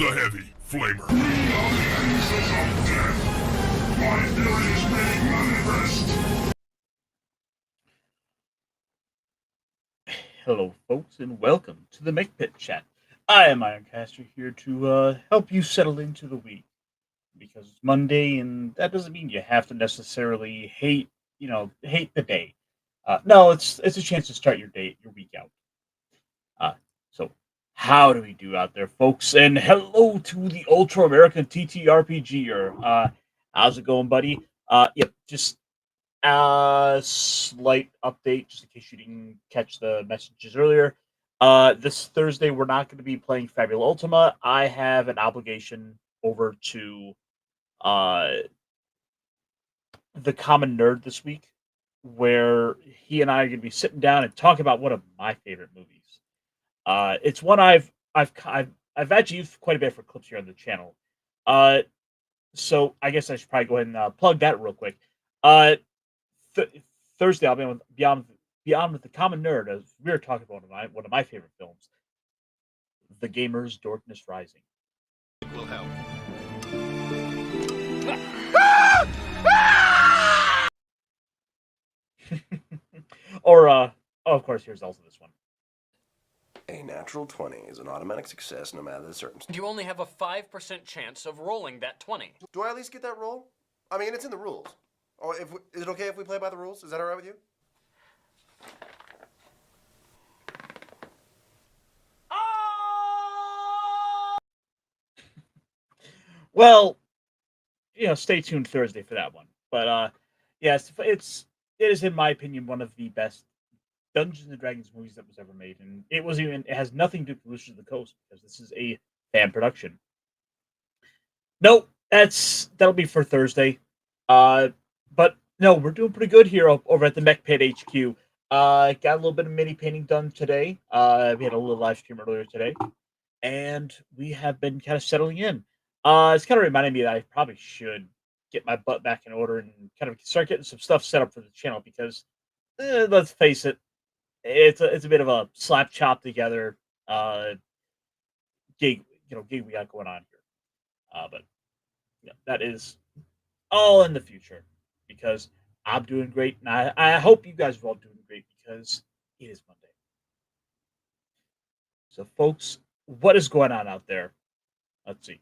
the heavy flamer. We are the ancestors of death. My furies may manifest. Hello, folks, and welcome to the Mechpit chat. I am Ironcaster here to help you settle into the week because it's Monday, and that doesn't mean you have to necessarily hate the day. No, it's a chance to start your week out. So how do we do out there, folks? And hello to the Ultra American TTRPGer. How's it going, buddy? Yep, just a slight update, just in case you didn't catch the messages earlier. This Thursday, we're not going to be playing Fabula Ultima. I have an obligation over to uh, the Common Nerd this week, where he and I are going to be sitting down and talking about one of my favorite movies. It's one I've actually used quite a bit for clips here on the channel. So I guess I should probably go ahead and plug that real quick. Thursday, I'll be on Beyond with the Common Nerd as we were talking about one of my favorite films, The Gamer's Darkness Rising. It will help. Or of course, here's also this one. A natural 20 is an automatic success no matter the circumstance. You only have a 5% chance of rolling that 20. Do I at least get that roll? I mean, it's in the rules. Oh, is it okay if we play by the rules? Is that all right with you? Well, stay tuned Thursday for that one. But yes, it is in my opinion one of the best Dungeons and Dragons movies that was ever made, and it has nothing to do with Wizards of the Coast because this is a fan production. Nope, that'll be for Thursday. But no, we're doing pretty good here over at the Mechpit HQ. Got a little bit of mini painting done today. We had a little live stream earlier today, and we have been kind of settling in. It's kind of reminding me that I probably should get my butt back in order and kind of start getting some stuff set up for the channel because, let's face it, it's a bit of a slap chop together gig we got going on here. But that is all in the future because I'm doing great, and I hope you guys are all doing great because it is Monday. So, folks, what is going on out there? Let's see.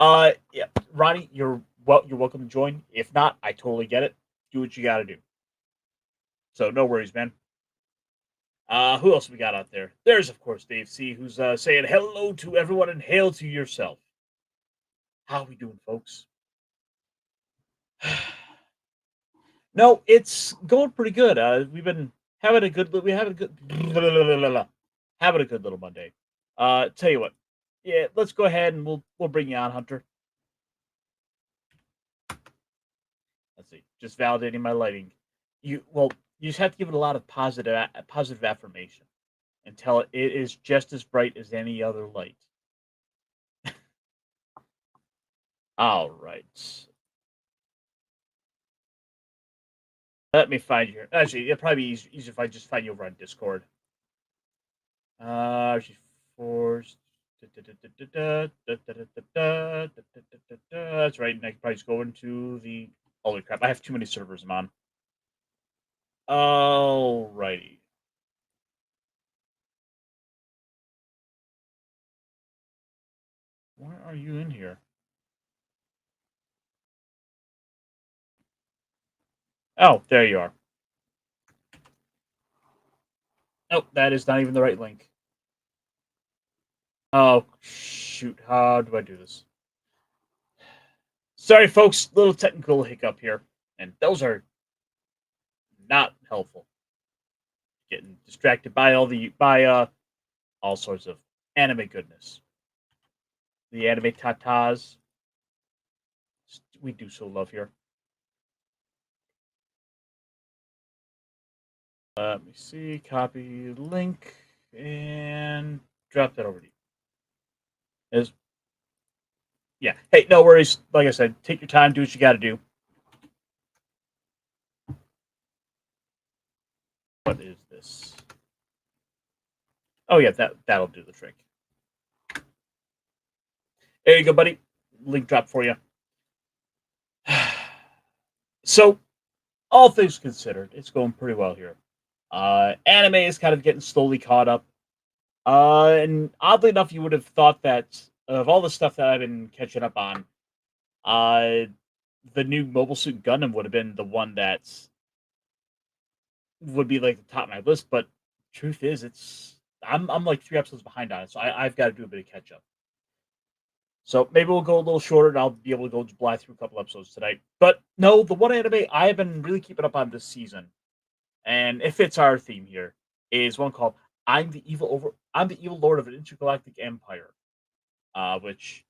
Yeah, Ronnie, you're welcome to join. If not, I totally get it. Do what you got to do. So no worries, man. Who else we got out there? There's, of course, Dave C., who's saying hello to everyone and hail to yourself. How are we doing, folks? No, it's going pretty good. We've been having a good little Monday. Tell you what, yeah, let's go ahead and we'll bring you on, Hunter. Let's see, just validating my lighting. You just have to give it a lot of positive affirmation and tell it is just as bright as any other light. All right. Let me find you. Actually, it'll probably be easier if I just find you over on Discord. She's forced. That's right. And I can probably just go into the. Holy crap! I have too many servers I'm on. Alrighty. Where are you in here? Oh, there you are. Nope, that is not even the right link. Oh, shoot. How do I do this? Sorry, folks. Little technical hiccup here. And those are not helpful. Getting distracted by all sorts of anime goodness. The anime tatas we do so love here. Let me see. Copy link and drop that over to you. Yeah. Hey, no worries. Like I said, take your time. Do what you got to do. What is this? Oh yeah, that'll do the trick. There you go, buddy. Link drop for you. So, all things considered, it's going pretty well here. Anime is kind of getting slowly caught up. And oddly enough, you would have thought that of all the stuff that I've been catching up on, uh, the new Mobile Suit Gundam would have been the one that would be like the top of my list. But truth is, I'm like 3 episodes behind on it, so I've got to do a bit of catch up. So maybe we'll go a little shorter, and I'll be able to go fly through a couple episodes tonight. But no, the one anime I have been really keeping up on this season, and it fits our theme here, is one called I'm the evil lord of an intergalactic empire," which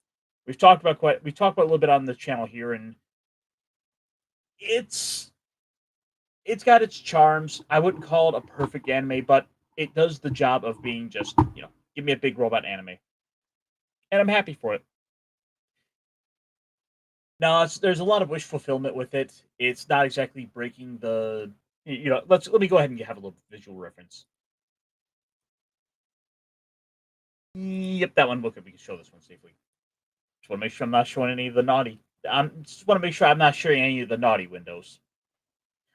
we've talked about a little bit on the channel here, and it's it's got its charms. I wouldn't call it a perfect anime, but it does the job of being just give me a big robot anime, and I'm happy for it. Now, there's a lot of wish fulfillment with it. It's not exactly breaking the let me go ahead and have a little visual reference. Yep, that one. Look, we can show this one safely. Just want to make sure I'm not showing any of the naughty. I just want to make sure I'm not showing any of the naughty windows.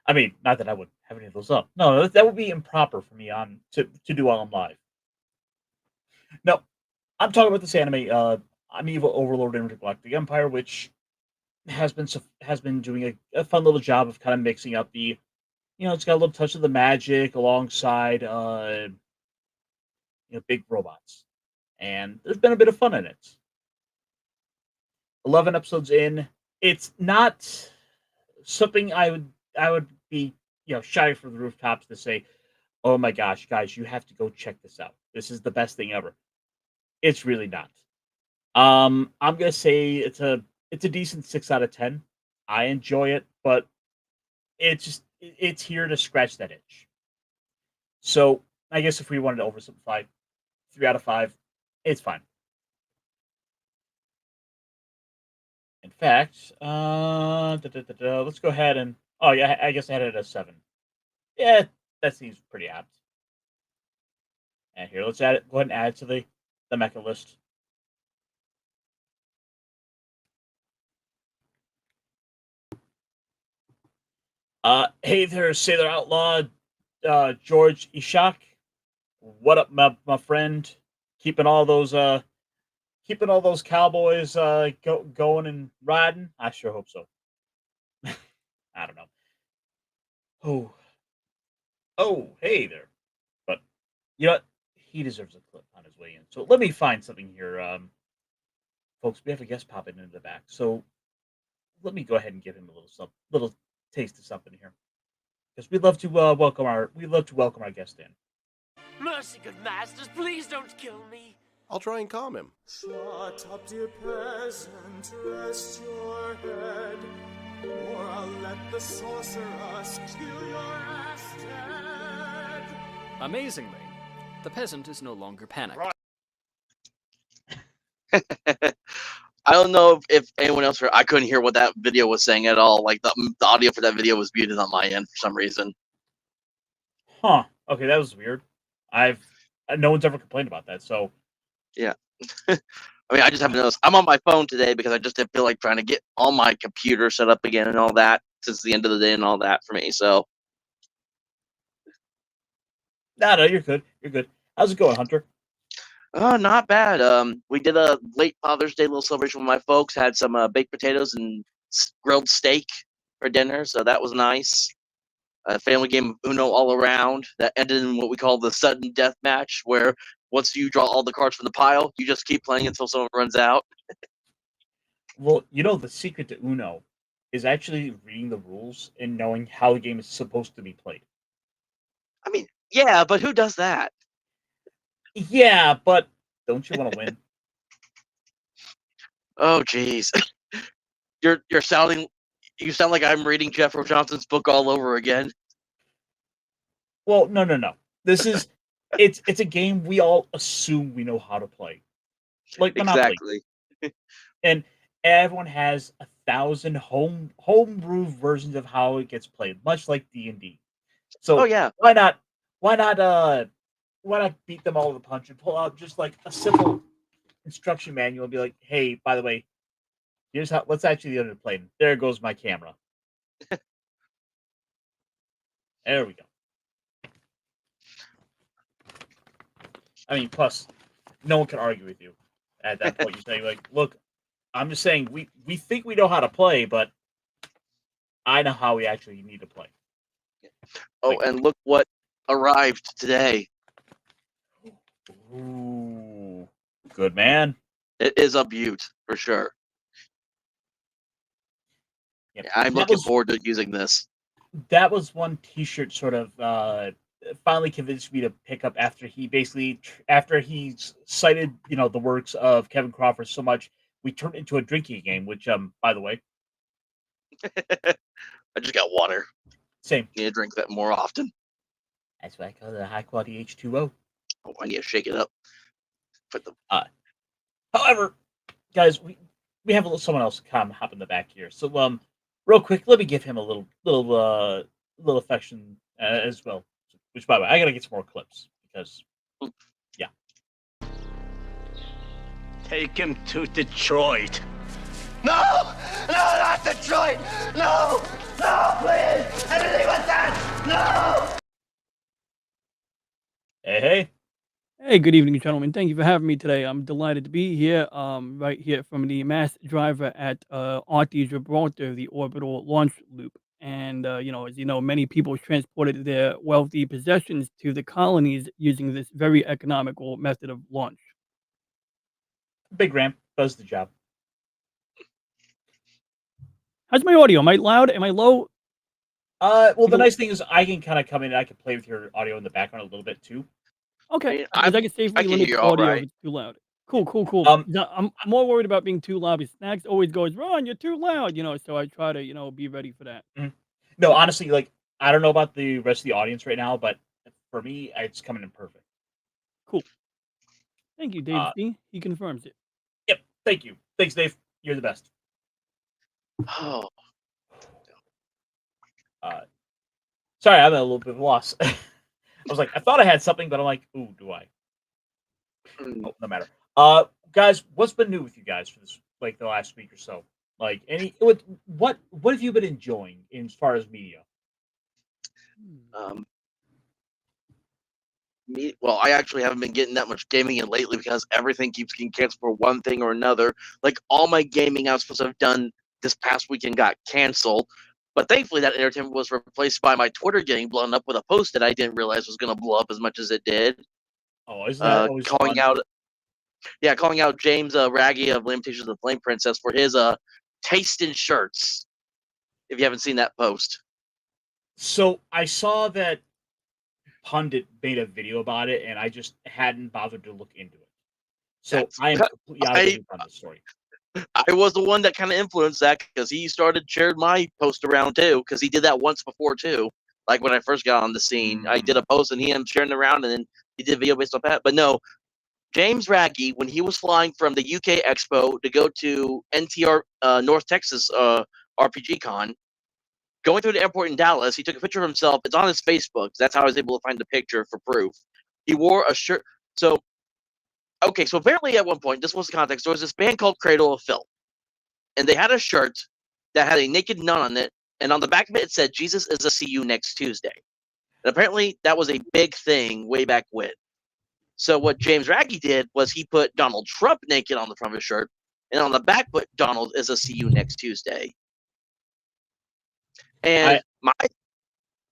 I mean, not that I would have any of those up. No, that would be improper for me on to do while I'm live. No, I'm talking about this anime. I'm Evil Overlord Intergalactic Empire, which has been doing a fun little job of kind of mixing up the, it's got a little touch of the magic alongside big robots, and there's been a bit of fun in it. 11 episodes in, it's not something I would be shy from the rooftops to say, oh my gosh, guys, you have to go check this out. This is the best thing ever. It's really not. I'm gonna say it's a decent 6 out of 10. I enjoy it, but it's here to scratch that itch. So I guess if we wanted to oversimplify, 3 out of 5, it's fine. In fact, let's go ahead and oh yeah, I guess I had it at a 7. Yeah, that seems pretty apt. And here, let's add it. Go ahead and add it to the mecha list. Hey there, Sailor Outlaw, George Ishak. What up, my friend? Keeping all those cowboys going and riding. I sure hope so. I don't know. Oh, hey there. But you know what? He deserves a clip on his way in. So let me find something here, folks. We have a guest popping into the back, so let me go ahead and give him a little taste of something here, because we'd love to welcome our guest in. Mercy, good masters, please don't kill me. I'll try and calm him. Shut up, dear peasant, rest your head, or I'll let the sorceress kill your ass dead. Amazingly, the peasant is no longer panicked. I don't know if anyone else heard. I couldn't hear what that video was saying at all. Like the audio for that video was muted on my end for some reason. Huh. Okay, that was weird. No one's ever complained about that. So yeah. I mean, I just haven't noticed. I'm on my phone today because I just didn't feel like trying to get all my computer set up again and all that since the end of the day and all that for me. So. No, you're good. You're good. How's it going, Hunter? Oh, not bad. We did a late Father's Day little celebration with my folks. Had some baked potatoes and grilled steak for dinner, so that was nice. A family game of Uno all around that ended in what we call the sudden death match, where once you draw all the cards from the pile, you just keep playing until someone runs out. Well, the secret to Uno is actually reading the rules and knowing how the game is supposed to be played. I mean, yeah, but who does that? Yeah, but don't you want to win? Oh, jeez. You sound like I'm reading Jeffro Johnson's book all over again. Well, no. This is it's a game we all assume we know how to play. Like Monopoly. Exactly. And everyone has 1,000 homebrew versions of how it gets played, much like D&D. So oh yeah. why not why not beat them all with a punch and pull out just like a simple instruction manual and be like, hey, by the way, here's how. Let's actually the other plane. There goes my camera. There we go. I mean, plus, no one can argue with you at that point. You say, like, look, I'm just saying we think we know how to play, but I know how we actually need to play. Oh, Like, and look what arrived today. ooh, good man. It is a beaut for sure. Yep. Yeah, I'm looking forward to using this. That was one T-shirt sort of finally convinced me to pick up after he cited the works of Kevin Crawford so much we turned into a drinking game. Which by the way, I just got water. same. Need to drink that more often. That's why I call it a high quality H2O. Oh, I need to shake it up. Put the However, guys, we have someone else come hop in the back here. So real quick, let me give him a little affection as well. Which, by the way, I gotta get some more clips because, yeah. Take him to Detroit. No! No, not Detroit! No! No, please! Anything but that! No! Hey. Hey, good evening, gentlemen. Thank you for having me today. I'm delighted to be here, right here from the mass driver at RT Gibraltar, the orbital launch loop. And, as you know, many people transported their wealthy possessions to the colonies using this very economical method of launch. Big ramp does the job. How's my audio? Am I loud? Am I low? Well, the nice thing is I can kind of come in and I can play with your audio in the background a little bit too. Okay, I because I can safely can limit hear the you all audio right. if it's too loud. Cool. I'm more worried about being too loud because Snacks always goes, Ron, you're too loud, so I try to, be ready for that. No, honestly, like I don't know about the rest of the audience right now, but for me, it's coming in perfect. Cool. Thank you, Dave C. He confirms it. Yep. Thank you. Thanks, Dave. You're the best. Oh, Sorry, I'm at a little bit of a loss. I was like, I thought I had something, but I'm like, ooh, do I? Oh, no matter. Guys, what's been new with you guys for this, like the last week or so? Like, what have you been enjoying as far as media? Well, I actually haven't been getting that much gaming in lately because everything keeps getting canceled for one thing or another. Like all my gaming I was supposed to have done this past weekend got canceled. But thankfully, that entertainment was replaced by my Twitter getting blown up with a post that I didn't realize was going to blow up as much as it did. Oh, isn't that always calling fun? calling out James Raggy of Lamentations of the Flame Princess for his taste in shirts. If you haven't seen that post, So I saw that Pundit made a video about it, and I just hadn't bothered to look into it. So I am completely out of the loop on this story. I was the one that kind of influenced that because he shared my post around too because he did that once before too. Like when I first got on the scene, I did a post and he ended up sharing it around, and then he did a video based on that. But no, James Raggy, when he was flying from the UK Expo to go to NTR North Texas RPG Con, going through the airport in Dallas, he took a picture of himself. It's on his Facebook. That's how I was able to find the picture for proof. He wore a shirt. So apparently at one point, this was the context, there was this band called Cradle of Filth. And they had a shirt that had a naked nun on it. And on the back of it, it said, Jesus is a see you next Tuesday. And apparently that was a big thing way back when. So what James Raggy did was he put Donald Trump naked on the front of his shirt. And on the back put Donald is a see you next Tuesday. And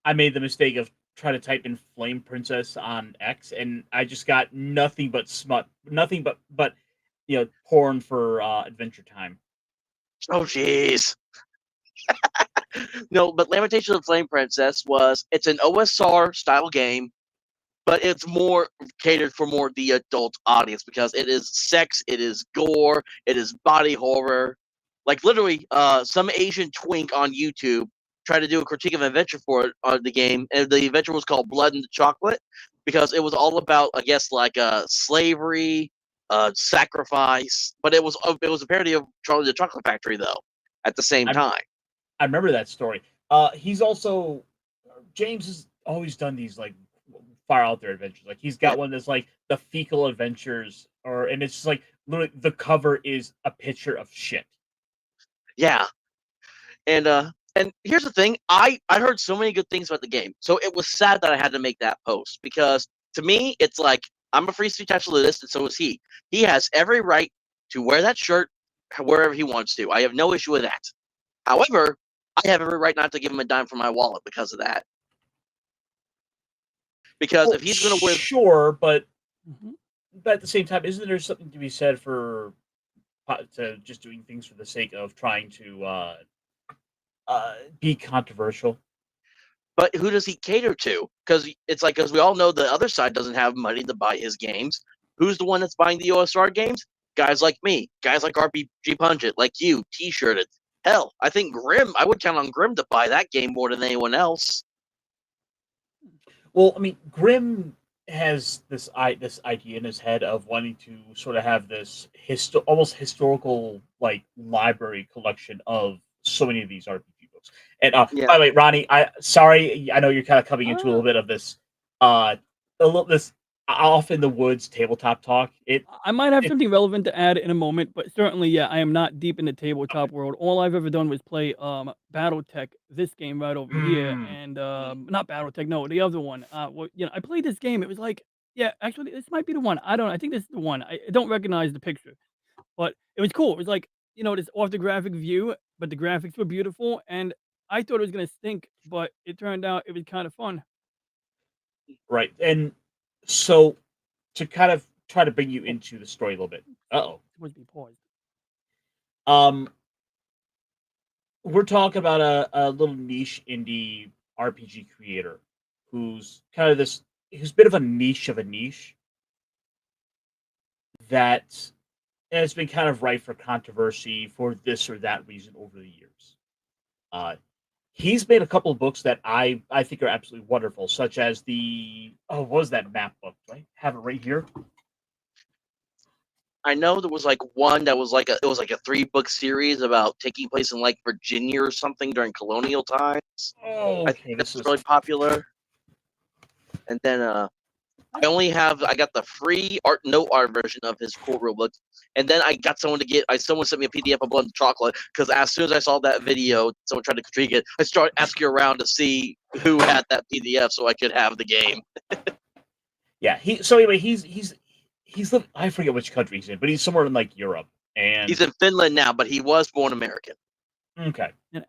I made the mistake of trying to type in Flame Princess on X, and I just got nothing but smut, nothing but porn for Adventure Time. Oh jeez. No, but Lamentation of the Flame Princess it's an OSR style game, but it's more catered for more the adult audience because it is sex, it is gore, it is body horror. Like literally, some Asian twink on YouTube tried to do a critique of adventure for it on the game, and the adventure was called Blood and Chocolate because it was all about, I guess, like slavery, sacrifice, but it was a parody of Charlie the Chocolate Factory though. At the same time, I remember that story. He's also James has always done these like Far Out There Adventures. Like he's got Yeah. one that's like the Fecal Adventures, and it's just like literally the cover is a picture of shit. Yeah. And here's the thing, I heard so many good things about the game, so it was sad that I had to make that post because to me it's like I'm a free speech absolutist, and so is he. He has every right to wear that shirt wherever he wants to. I have no issue with that. However, I have every right not to give him a dime from my wallet because of that. Because Well, if he's going to wear, sure, but Mhm. at the same time, isn't there something to be said for to just doing things for the sake of trying to be controversial? but who does he cater to? Because it's like, because we all know the other side doesn't have money to buy his games. Who's the one that's buying the OSR games? Guys like me, guys like RPG Pungent, like you, T-shirted. Hell, I think Grim. I would count on Grim to buy that game more than anyone else. Well, I mean, Grimm has this idea in his head of wanting to sort of have this almost historical like library collection of so many of these RPG books. And Yeah. by the way, Ronnie, I know you're kind of coming into a little bit of this this off in the woods tabletop talk. I might have It something relevant to add in a moment, but certainly, yeah, I am not deep in the tabletop world. All I've ever done was play BattleTech, this game right over here, mm, and not BattleTech, no, the other one. I played this game. It was like, yeah, actually, this might be the one. I don't. I think this is the one. I don't recognize the picture, but it was cool. It was like this orthographic view, but the graphics were beautiful, and I thought it was gonna stink, but it turned out it was kind of fun. right. And so to kind of try to bring you into the story a little bit. Uh-oh. Supposed to be paused. Um we're talking about a little niche indie RPG creator who's kind of who's a bit of a niche that has been kind of ripe for controversy for this or that reason over the years. Uh, he's made a couple of books that I think are absolutely wonderful, such as what was that map book? Do I have it right here? I know there was like one that was like it was like a 3-book series about taking place in like Virginia or something during colonial times. Oh, I okay, think this that's is really popular. And then I got the free note art version of his core rulebook, and then I got someone sent me a PDF of Blood and Chocolate because as soon as I saw that video, someone tried to critique it. I started asking around to see who had that PDF so I could have the game. yeah. So anyway, I forget which country he's in, but he's somewhere in like Europe, and He's in Finland now, but he was born American. okay. And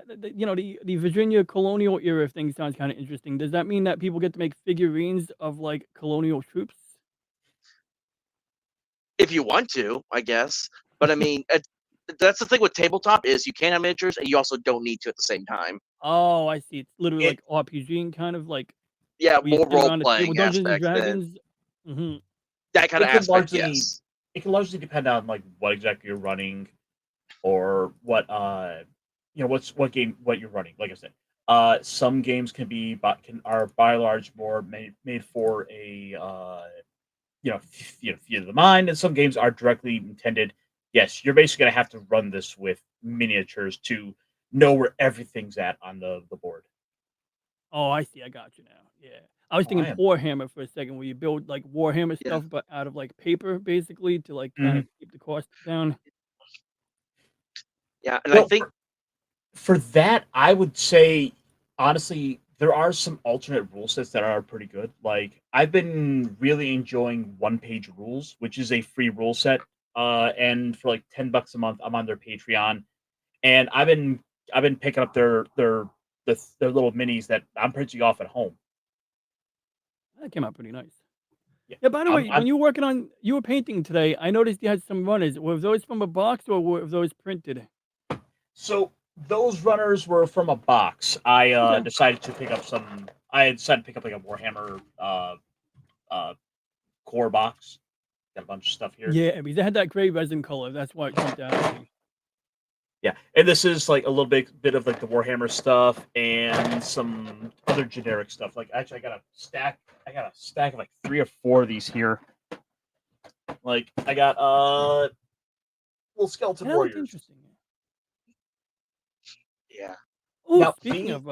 the Virginia colonial era thing sounds kind of interesting. Does that mean that people get to make figurines of like colonial troops? If you want to, I guess. But I mean, that's the thing with tabletop is you can't have miniatures, and you also don't need to at the same time. Oh, I see. It's literally It like RPG, kind of like Yeah, where you more sit role around the table, playing Dungeons and aspects than Dragons. Hmm. that kind of it can aspect. largely Yes. it can largely depend on like what exactly you're running or what what game what you're running. Like I said, some games are by and large more made for a theater of the mind, and some games are directly intended. Yes, you're basically gonna have to run this with miniatures to know where everything's at on the board. Oh, I see. I got you now. Yeah. I was Oh, I thinking am. Warhammer for a second, where you build like Warhammer Yeah. stuff, but out of like paper, basically, to like kind Mhm. of keep the cost down. Yeah, and I Well, think for that, I would say honestly, there are some alternate rule sets that are pretty good. Like I've been really enjoying One Page Rules, which is a free rule set. And for like $10 a month, I'm on their Patreon, and I've been picking up their little minis that I'm printing off at home. That came out pretty nice. Yeah, Yeah. By the way, when I'm you were painting today, I noticed you had some runners. Were those from a box or were those printed? so those runners were from a box. I Okay. decided to pick up some. I decided to pick up like a Warhammer uh core box. Got a bunch of stuff here. Yeah, because they had that gray resin color. That's why it jumped out at me. Yeah, and this is like a little bit of like the Warhammer stuff and some other generic stuff. Like actually, I got a stack of like 3 or 4 of these here. Like I got little skeleton That looked warriors. interesting. yeah. Oh, Now speaking the of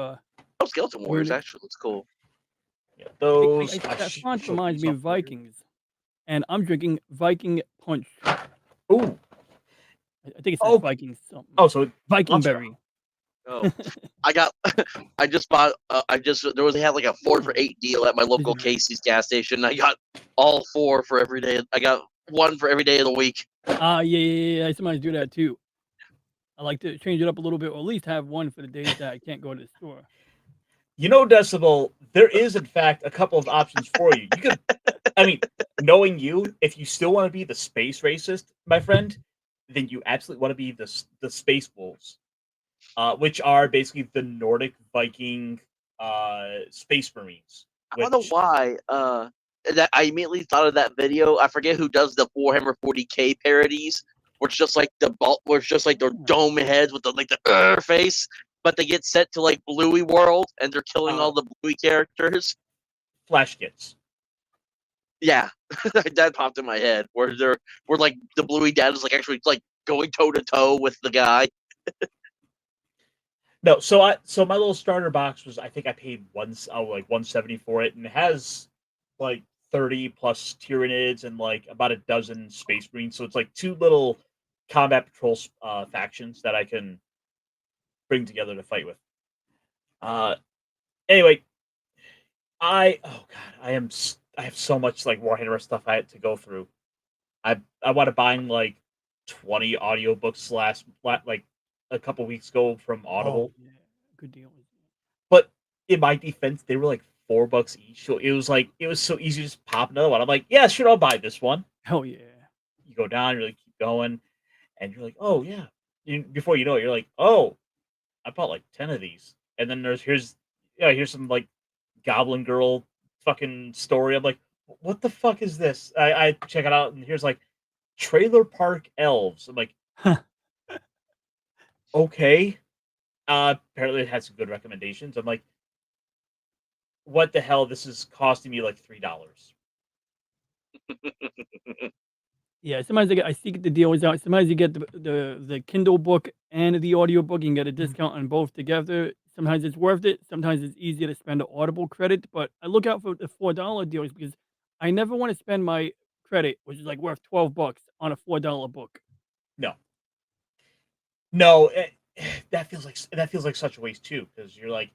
Oh, Skeleton Warriors weird, actually looks cool. Yeah, those. That font showed reminds these me off of earlier. Vikings, and I'm drinking Viking Punch. Ooh. I think it says Oh. Viking something. Oh, so Viking Monster. berry. Oh, I just bought. They had like a 4 for $8 deal at my local Casey's gas station. I got all 4 for every day. I got 1 for every day of the week. Yeah. I sometimes do that too. I like to change it up a little bit, or at least have 1 for the days that I can't go to the store. Decibel, there is in fact a couple of options for you. You could, I mean, knowing you, if you still want to be the space racist, my friend, then you absolutely want to be the space wolves, which are basically the Nordic Viking space marines. I don't know why. That I immediately thought of that video. I forget who does the Warhammer 40K parodies, where it's just like their dome heads with the face, but they get sent to like Bluey World and they're killing all the Bluey characters. Flash kits. Yeah, that popped in my head. Where like the Bluey dad is like actually like going toe to toe with the guy. No, so my little starter box was, I think I paid like $170 for it, and it has like 30 plus Tyranids and like about a dozen Space Marines. So it's like 2 little combat patrol factions that I can bring together to fight with. Anyway, I have so much like Warhammer stuff I had to go through. I want to buy like 20 audiobooks like a couple weeks ago from Audible. Oh, yeah. Good deal. But in my defense, they were like $4 each. So it was so easy to just pop another one. I'm like, yeah, sure, I'll buy this one. Oh yeah. You go down, you really keep going, and you're like, oh yeah. Before you know it, you're like, oh, I bought like 10 of these. And then here's some like Goblin Girl fucking story. I'm like, what the fuck is this? I check it out, and here's like Trailer Park Elves. I'm like, okay. Apparently it had some good recommendations. I'm like, what the hell? This is costing me like $3. Yeah, sometimes I see the deal is out. Sometimes you get the Kindle book and the audio book. You can get a discount on both together. Sometimes it's worth it. Sometimes it's easier to spend an Audible credit. But I look out for the $4 deals because I never want to spend my credit, which is like worth $12, on a $4 book. No, that feels like such a waste too, because you're like,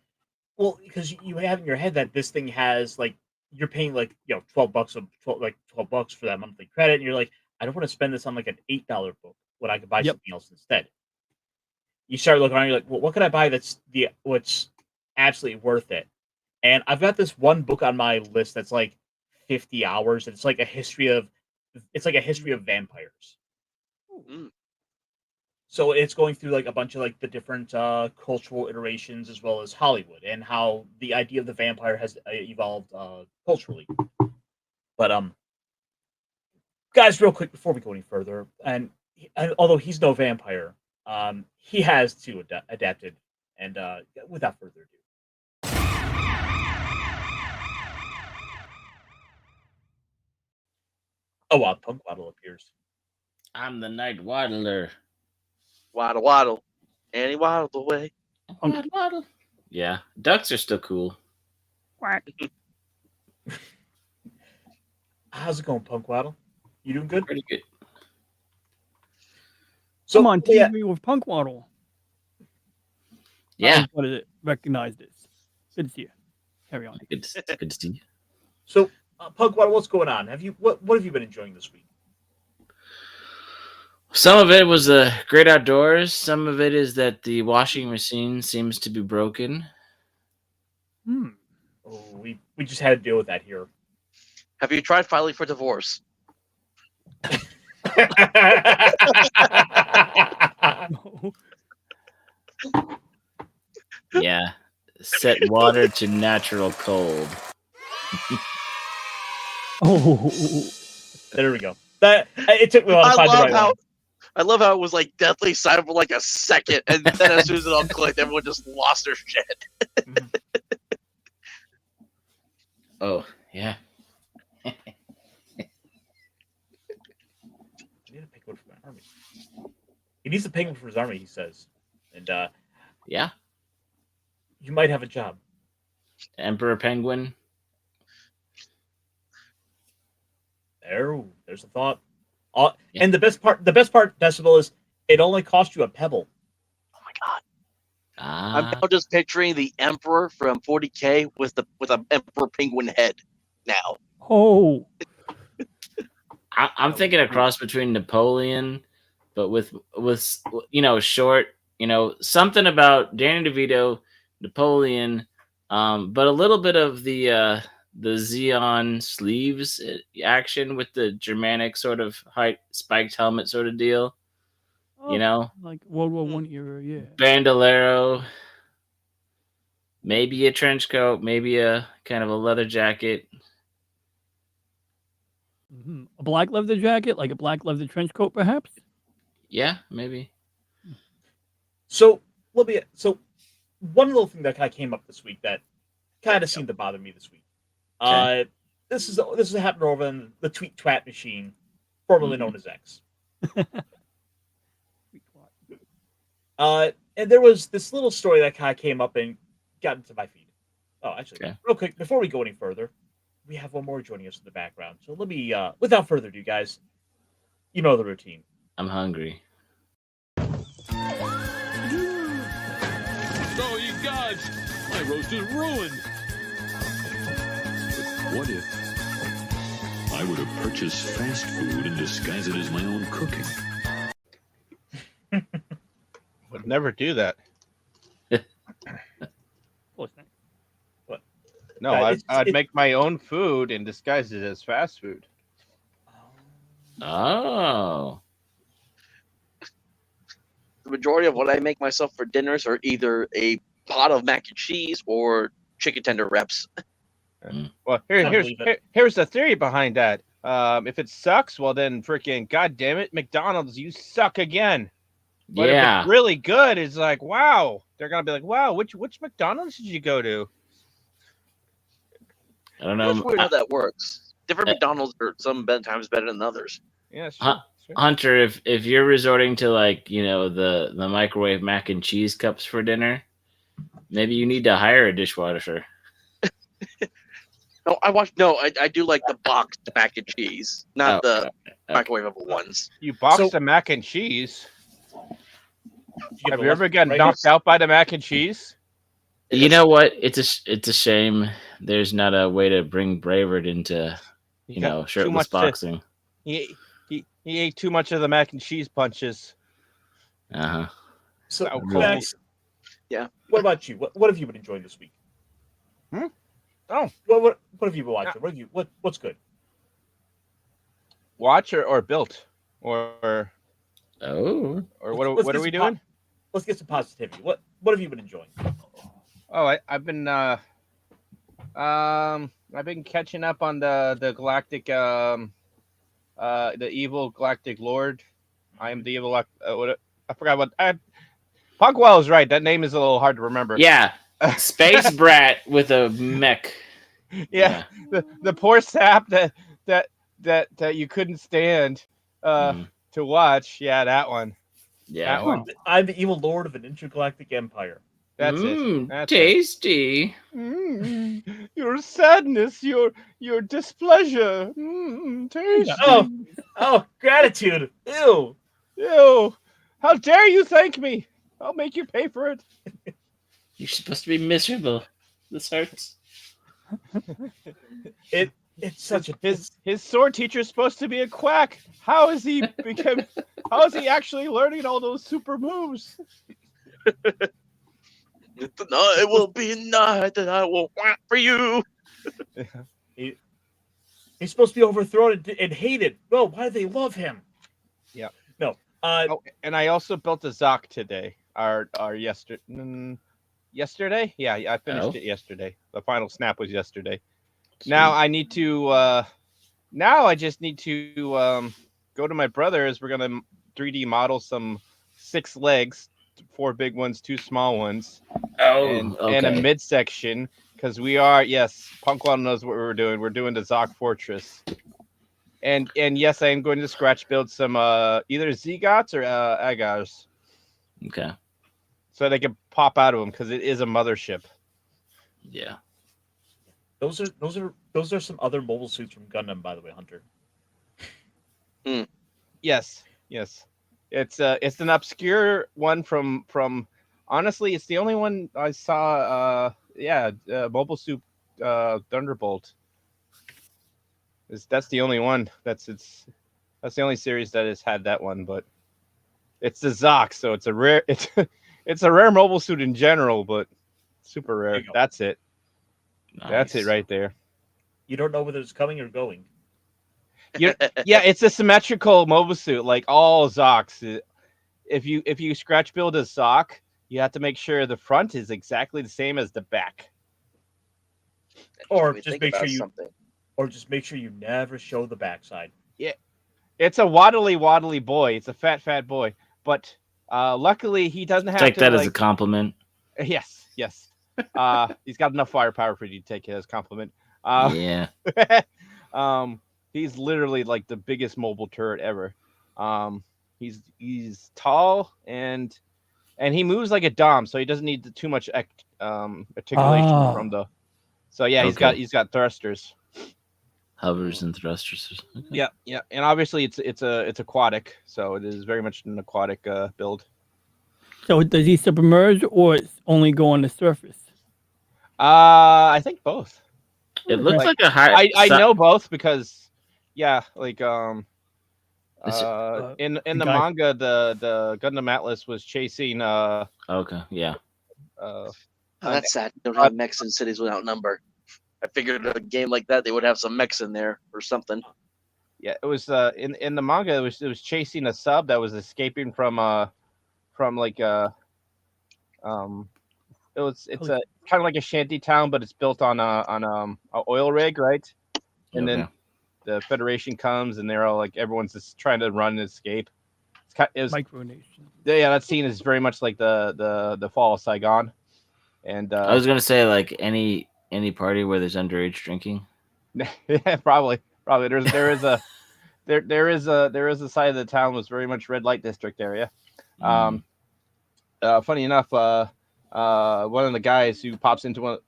well, because you have in your head that this thing has like you're paying like $12 $12 for that monthly credit, and you're like, I don't want to spend this on like an $8 book when I could buy something else instead. You start looking around, you're like, well, what could I buy what's absolutely worth it? And I've got this one book on my list that's like 50 hours, and it's like a history of vampires. Mm. So it's going through like a bunch of like the different cultural iterations as well as Hollywood and how the idea of the vampire has evolved culturally. But guys, real quick before we go any further, and although he's no vampire, he has too adapted. And without further ado, Punkwaddle appears. I'm the Night Waddler. Waddle waddle, and he waddled away. Waddle waddle. Yeah, ducks are still cool. Quack. How's it going, Punkwaddle? You doing good? Pretty good. So I'm on TV with Punkwaddle. Yeah. What is it? Recognize this. Good to see you. Carry on. Good to see you. So, Punkwaddle, what's going on? What have you been enjoying this week? Some of it was the great outdoors. Some of it is that the washing machine seems to be broken. Oh, we just had to deal with that here. Have you tried filing for divorce? No. Yeah. Set water to natural cold. Oh. There we go. It took me a while to find the right one. I love how it was like deathly silent for like a second, and then as soon as it all clicked, everyone just lost their shit. Oh, yeah. I need a penguin for my army. He needs a penguin for his army, he says. And yeah, you might have a job. Emperor Penguin. There's a thought. Yeah. And the best part, Decibel, is it only cost you a pebble. Oh my god! I'm Ah, now just picturing the Emperor from 40K with an Emperor Penguin head. Now, Oh, I'm thinking a cross between Napoleon, but with short, something about Danny DeVito, Napoleon, but a little bit of the Xeon sleeves action with the Germanic sort of height spiked helmet sort of deal. oh, like World War One era, yeah. Bandolero, maybe a trench coat, maybe a kind of a leather jacket. A black leather jacket, like a black leather trench coat, perhaps. Yeah, maybe. So one little thing that kind of came up this week that kind of seemed to bother me this week. Okay. This is happening over in the Tweet Twat machine, formerly known as X. And there was this little story that kind of came up and got into my feed. Oh, actually, real quick, before we go any further, we have one more joining us in the background. So let me, without further ado, guys, you know the routine. I'm hungry. Oh, you gods! My roast is ruined! But what if I were to purchase fast food and disguise it as my own cooking? Would never do that. What? No, I'd make my own food and disguise it as fast food. Oh. the majority of what I make myself for dinners are either a pot of mac and cheese or chicken tender wraps. Well, here's the theory behind that. If it sucks, well then freaking god damn it, McDonald's, you suck again. But if it's really good, it's like, wow. They're gonna be like, wow, which McDonald's did you go to? I don't know. That's weird how that works. Different McDonald's are sometimes better than others. Yeah, sure. Hunter, if you're resorting to the microwave mac and cheese cups for dinner, maybe you need to hire a dishwasher. No, I do like the boxed mac and cheese, not the microwavable ones. You box the mac and cheese. Have you ever gotten knocked out by the mac and cheese? You know what? It's a shame there's not a way to bring Bravert into shirtless boxing. He ate too much of the mac and cheese punches. So, Max, yeah. What about you? What have you been enjoying this week? Oh, what have you been watching? What's good? Watch or built or what are we doing? Let's get some positivity. What have you been enjoying? Oh, I've been catching up on the galactic the evil galactic lord. I am the evil I forgot what Punkwaddle is right. That name is a little hard to remember. Yeah. Space brat with a mech. Yeah. The poor sap that you couldn't stand to watch. Yeah, that one. Yeah. That one. I'm the evil lord of an intergalactic empire. That's it. That's tasty. Your sadness, your displeasure. Tasty. Oh, gratitude. Ew. How dare you thank me? I'll make you pay for it. You're supposed to be miserable. This hurts. It's such his sword teacher's supposed to be a quack. How is he actually learning all those super moves? The night will be a night that I will whack for you. He's supposed to be overthrown and hated. Well, why do they love him? Yeah. No. And I also built a Zoc today. Our yesterday? Yeah, I finished it yesterday. The final snap was yesterday. Sweet. Now I need to now I just need to go to my brother's. We're gonna 3D model some 6 legs, 4 big ones, 2 small ones. And a midsection, because we are, Punkwaddle knows what we're doing. We're doing the Zoc Fortress. And yes, I am going to scratch build some either Zegots or Agars. Okay. So they can pop out of them because it is a mothership. Yeah. Those are some other mobile suits from Gundam, by the way, Hunter. Yes. It's an obscure one from honestly, it's the only one I saw. Mobile Suit Thunderbolt. That's the only one. That's the only series that has had that one. But it's the Zoc, so it's a rare. It's a rare mobile suit in general, but super rare. That's it. Nice. That's it right there. You don't know whether it's coming or going. Yeah, it's a symmetrical mobile suit, like all Zocs. If you scratch build a Zoc, you have to make sure the front is exactly the same as the back. Or just make sure you never show the backside. Yeah, it's a waddly boy. It's a fat boy, but luckily he doesn't have take to that as a compliment. Yes. He's got enough firepower for you to take it as a compliment. Yeah. He's literally like the biggest mobile turret ever. He's tall and he moves like a Dom, so he doesn't need too much articulation from the. So yeah, he's got thrusters. Hovers and thrusters. Okay. Yeah, and obviously it's aquatic, so it is very much an aquatic build. So does he submerge or only go on the surface? I think both. It looks like a high. I know both because, yeah, like in the manga, the Gundam Atlas was chasing. Okay, yeah. That's sad. They don't have mechs in cities without number. I figured a game like that they would have some mechs in there or something. Yeah, it was in the manga. It was chasing a sub that was escaping from like it's a kind of like a shanty town, but it's built on a oil rig, right? And then the Federation comes and they're all like everyone's just trying to run and escape. It was Micronation. Yeah, that scene is very much like the fall of Saigon. And I was gonna say like any party where there's underage drinking. Yeah, probably. There is a side of the town was very much red light district area. Funny enough, one of the guys who pops into one,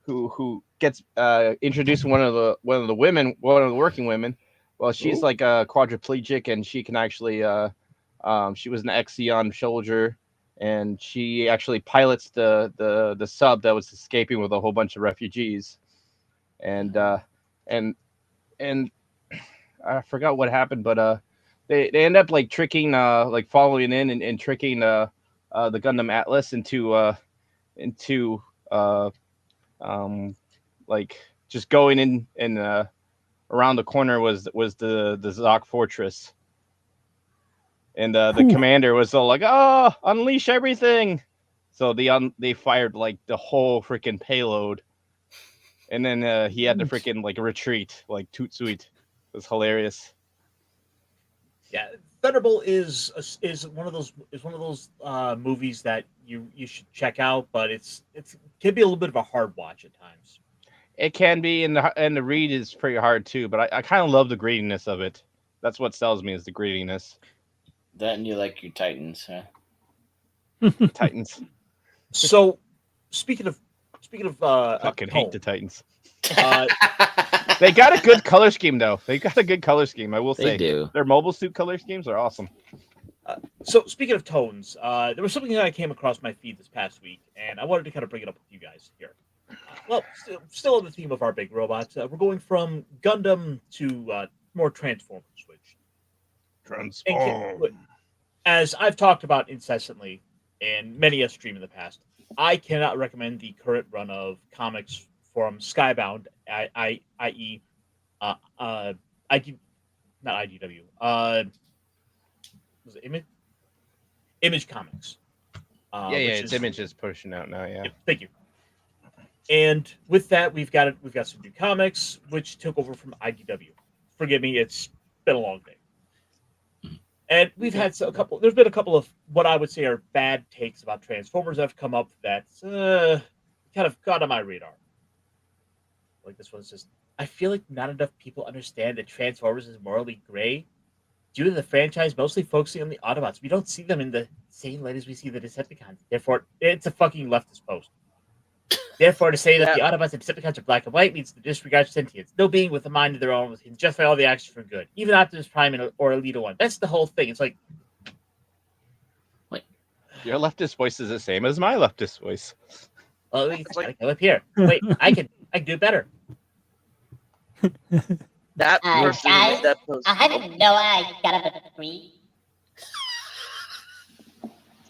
who gets introduced to one of the working women. Well, she's like a quadriplegic, and she can actually she was an ex-Xeon soldier, and she actually pilots the sub that was escaping with a whole bunch of refugees, and I forgot what happened, but they end up like tricking like following in and tricking the Gundam Atlas into like just going in and around the corner was the Zoc fortress. And the commander was all like, "Oh, unleash everything!" So they fired like the whole freaking payload, and then he had to freaking like retreat, like toot sweet. It was hilarious. Yeah, Thunderbolt is one of those movies that you should check out, but it can be a little bit of a hard watch at times. It can be, and the read is pretty hard too. But I kind of love the grittiness of it. That's what sells me is the grittiness. That and you like your Titans, huh? Titans. So, speaking of, fucking hate the Titans. They got a good color scheme, though. They got a good color scheme, I will say. They do. Their mobile suit color schemes are awesome. So, speaking of tones, there was something that I came across my feed this past week, and I wanted to kind of bring it up with you guys here. Well, still on the theme of our big robots, we're going from Gundam to more Transformers, which as I've talked about incessantly in many a stream in the past, I cannot recommend the current run of comics from Skybound, i.e., not IDW. Was it Image? Image Comics. It's Image is pushing out now. Yeah. Thank you. And with that, we've got some new comics which took over from IDW. Forgive me, it's been a long day. And we've had there's been a couple of what I would say are bad takes about Transformers that have come up that kind of got on my radar. Like this one says, I feel like not enough people understand that Transformers is morally gray due to the franchise mostly focusing on the Autobots. We don't see them in the same light as we see the Decepticons. Therefore, it's a fucking leftist post. Therefore, to say that the Autobots and Decepticons are black and white means to disregard sentience. No being with a mind of their own can justify all the actions for good, even Optimus Prime or Elita One. That's the whole thing. It's like, Your leftist voice is the same as my leftist voice. oh, it's like, go up here. Wait, I can do it better. That guys, that post. I didn't know I got up at 3.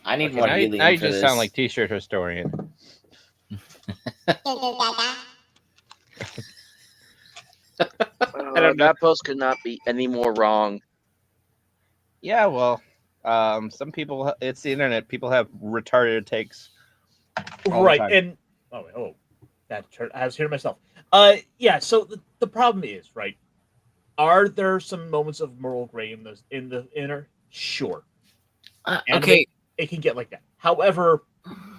I need Okay, more now, helium now you for just this. sound like T-shirt historian. That post could not be any more wrong. Yeah, well, some people, it's the internet. People have retarded takes. all the Right, time. and I was hearing myself. Yeah. So the problem is, right? Are there some moments of moral gray in the inner? Sure. Okay. It can get like that. However,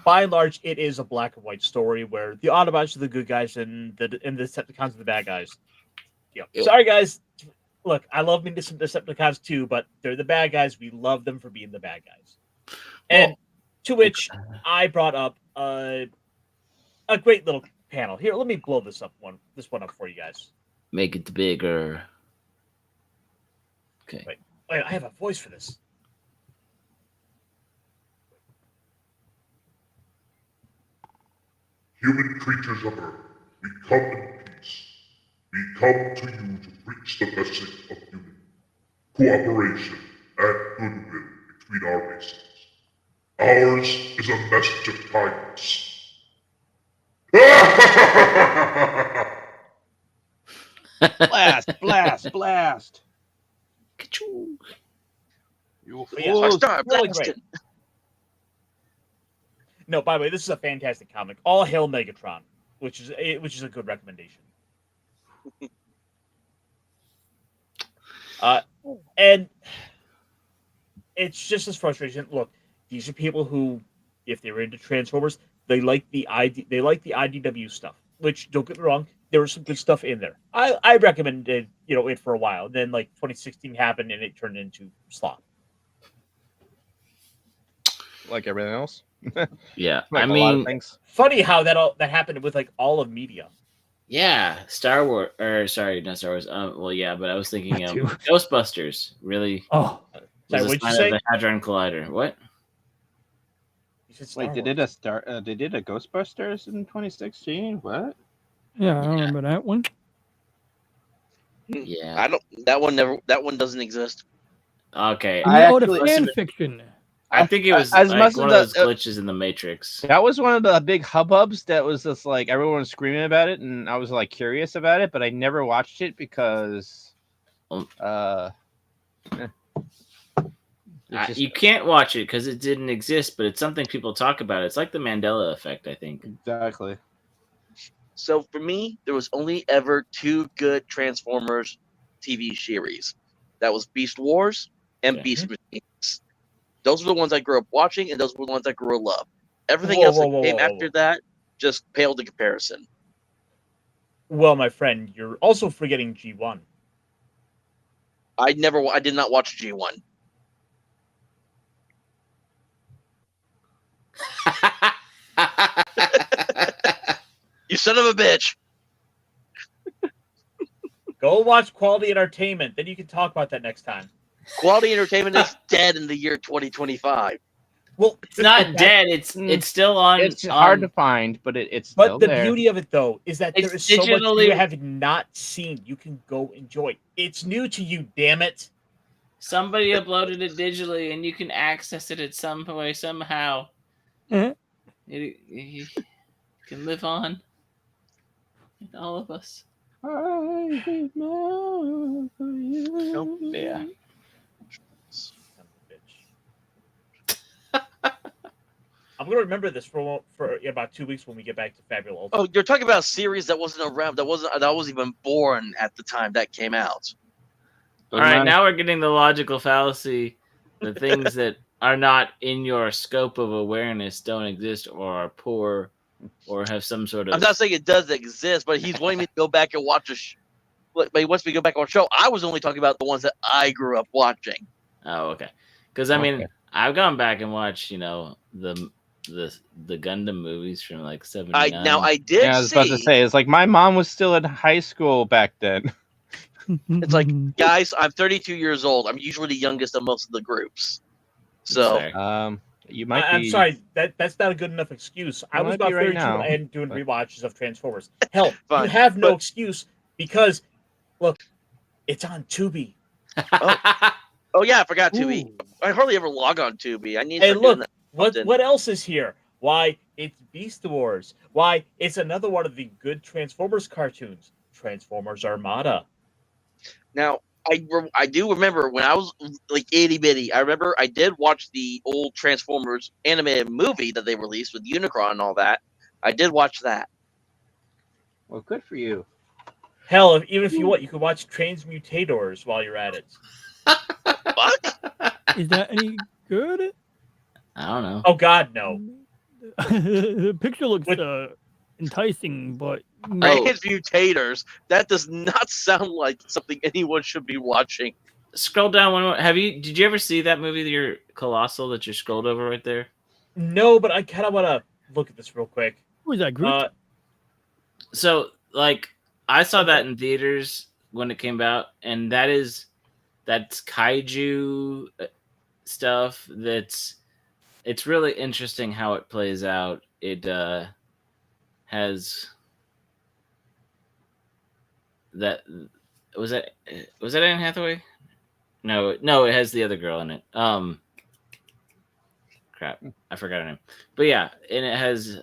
by and large, it is a black and white story where the Autobots are the good guys and the Decepticons are the bad guys. Yeah. Sorry, guys. Look, I love me some Decepticons too, but they're the bad guys. We love them for being the bad guys. And to which I brought up a great little panel. Here, let me blow this one up for you guys. Make it bigger. Okay. Wait, I have a voice for this. Human creatures of Earth, we come in peace. We come to you to preach the message of unity, cooperation, and goodwill between our races. Ours is a message of kindness. Blast! You fools! Really great. No, by the way, this is a fantastic comic. All hail Megatron, which is a good recommendation. And it's just as frustrating. Look, these are people who, if they were into Transformers, they like the IDW stuff. Which, don't get me wrong, there was some good stuff in there. I recommended it for a while. Then 2016 happened and it turned into slop. Like everything else. Yeah, Like I a lot mean, of things. Funny how that happened with all of media. yeah, Star Wars, or sorry, not Star Wars. Well, yeah, but I was thinking Ghostbusters. Really? Oh, was what'd a you sign say? of the Hadron Collider. What? Wait, they did a Ghostbusters in 2016? What? yeah, I remember that one. Yeah. That one doesn't exist. Okay. The fan fiction. I think it was as like much one as of those glitches in the Matrix. That was one of the big hubbubs that was just like everyone was screaming about it, and I was like curious about it, but I never watched it because you can't watch it because it didn't exist, but it's something people talk about. It's like the Mandela effect, I think. Exactly. So for me, there was only ever 2 good Transformers TV series. That was Beast Wars and Beast Machines. Those were the ones I grew up watching, and those were the ones I grew up loving. Everything else that came after that just paled in comparison. Well, my friend, you're also forgetting G1. I did not watch G1. You son of a bitch. Go watch Quality Entertainment. Then you can talk about that next time. Quality Entertainment is dead in the year 2025. Well, it's not dead. It's still on. It's hard to find, but it's still But the there. beauty of it, though, is that there is It's so much digitally- you have not seen. You can go enjoy. It's new to you, damn it. Somebody uploaded it digitally, and you can access it at some way, somehow. Mhm. It can live on in all of us. Yeah. I'm gonna remember this for about 2 weeks when we get back to Fabulous. Oh, you're talking about a series that wasn't around, that wasn't even born at the time that came out. All right, now we're getting the logical fallacy. The things that are not in your scope of awareness don't exist or are poor or have some sort of... I'm not saying it does exist, but he's wanting me to go back and watch but he wants me to go back and watch a show. I was only talking about the ones that I grew up watching. Oh, okay. Because, I mean, I've gone back and watched, the the Gundam movies from like '79. I did Yeah, I was about to see. say, it's like my mom was still in high school back then. It's like, guys, I'm 32 years old. I'm usually the youngest of most of the groups. So, you might I'm be. sorry, that's not a good enough excuse. I was might about be right 32 now, and doing but- rewatches of Transformers. Hell, you Fine, have no but- excuse because, look, it's on Tubi. oh yeah, I forgot Tubi. I hardly ever log on Tubi. I need to Hey, start doing look, that. what else is here? Why, it's Beast Wars. Why, it's another one of the good Transformers cartoons, Transformers Armada. Now, I do remember when I was like itty bitty. I remember I did watch the old Transformers animated movie that they released with Unicron and all that. I did watch that. Well, good for you. Hell, even if you want, you could watch Transmutators while you're at it. Is that any good? I don't know. Oh God, no. The picture looks enticing, but Transmutators. That does not sound like something anyone should be watching. Scroll down one more. Did you ever see that movie, your Colossal, that you scrolled over right there? No, but I kind of want to look at this real quick. Who is that, Groot? So, like, I saw that in theaters when it came out, and that's kaiju stuff. It's really interesting how it plays out. It has that was that Anne Hathaway? No, it has the other girl in it. Crap, I forgot her name. But yeah, and it has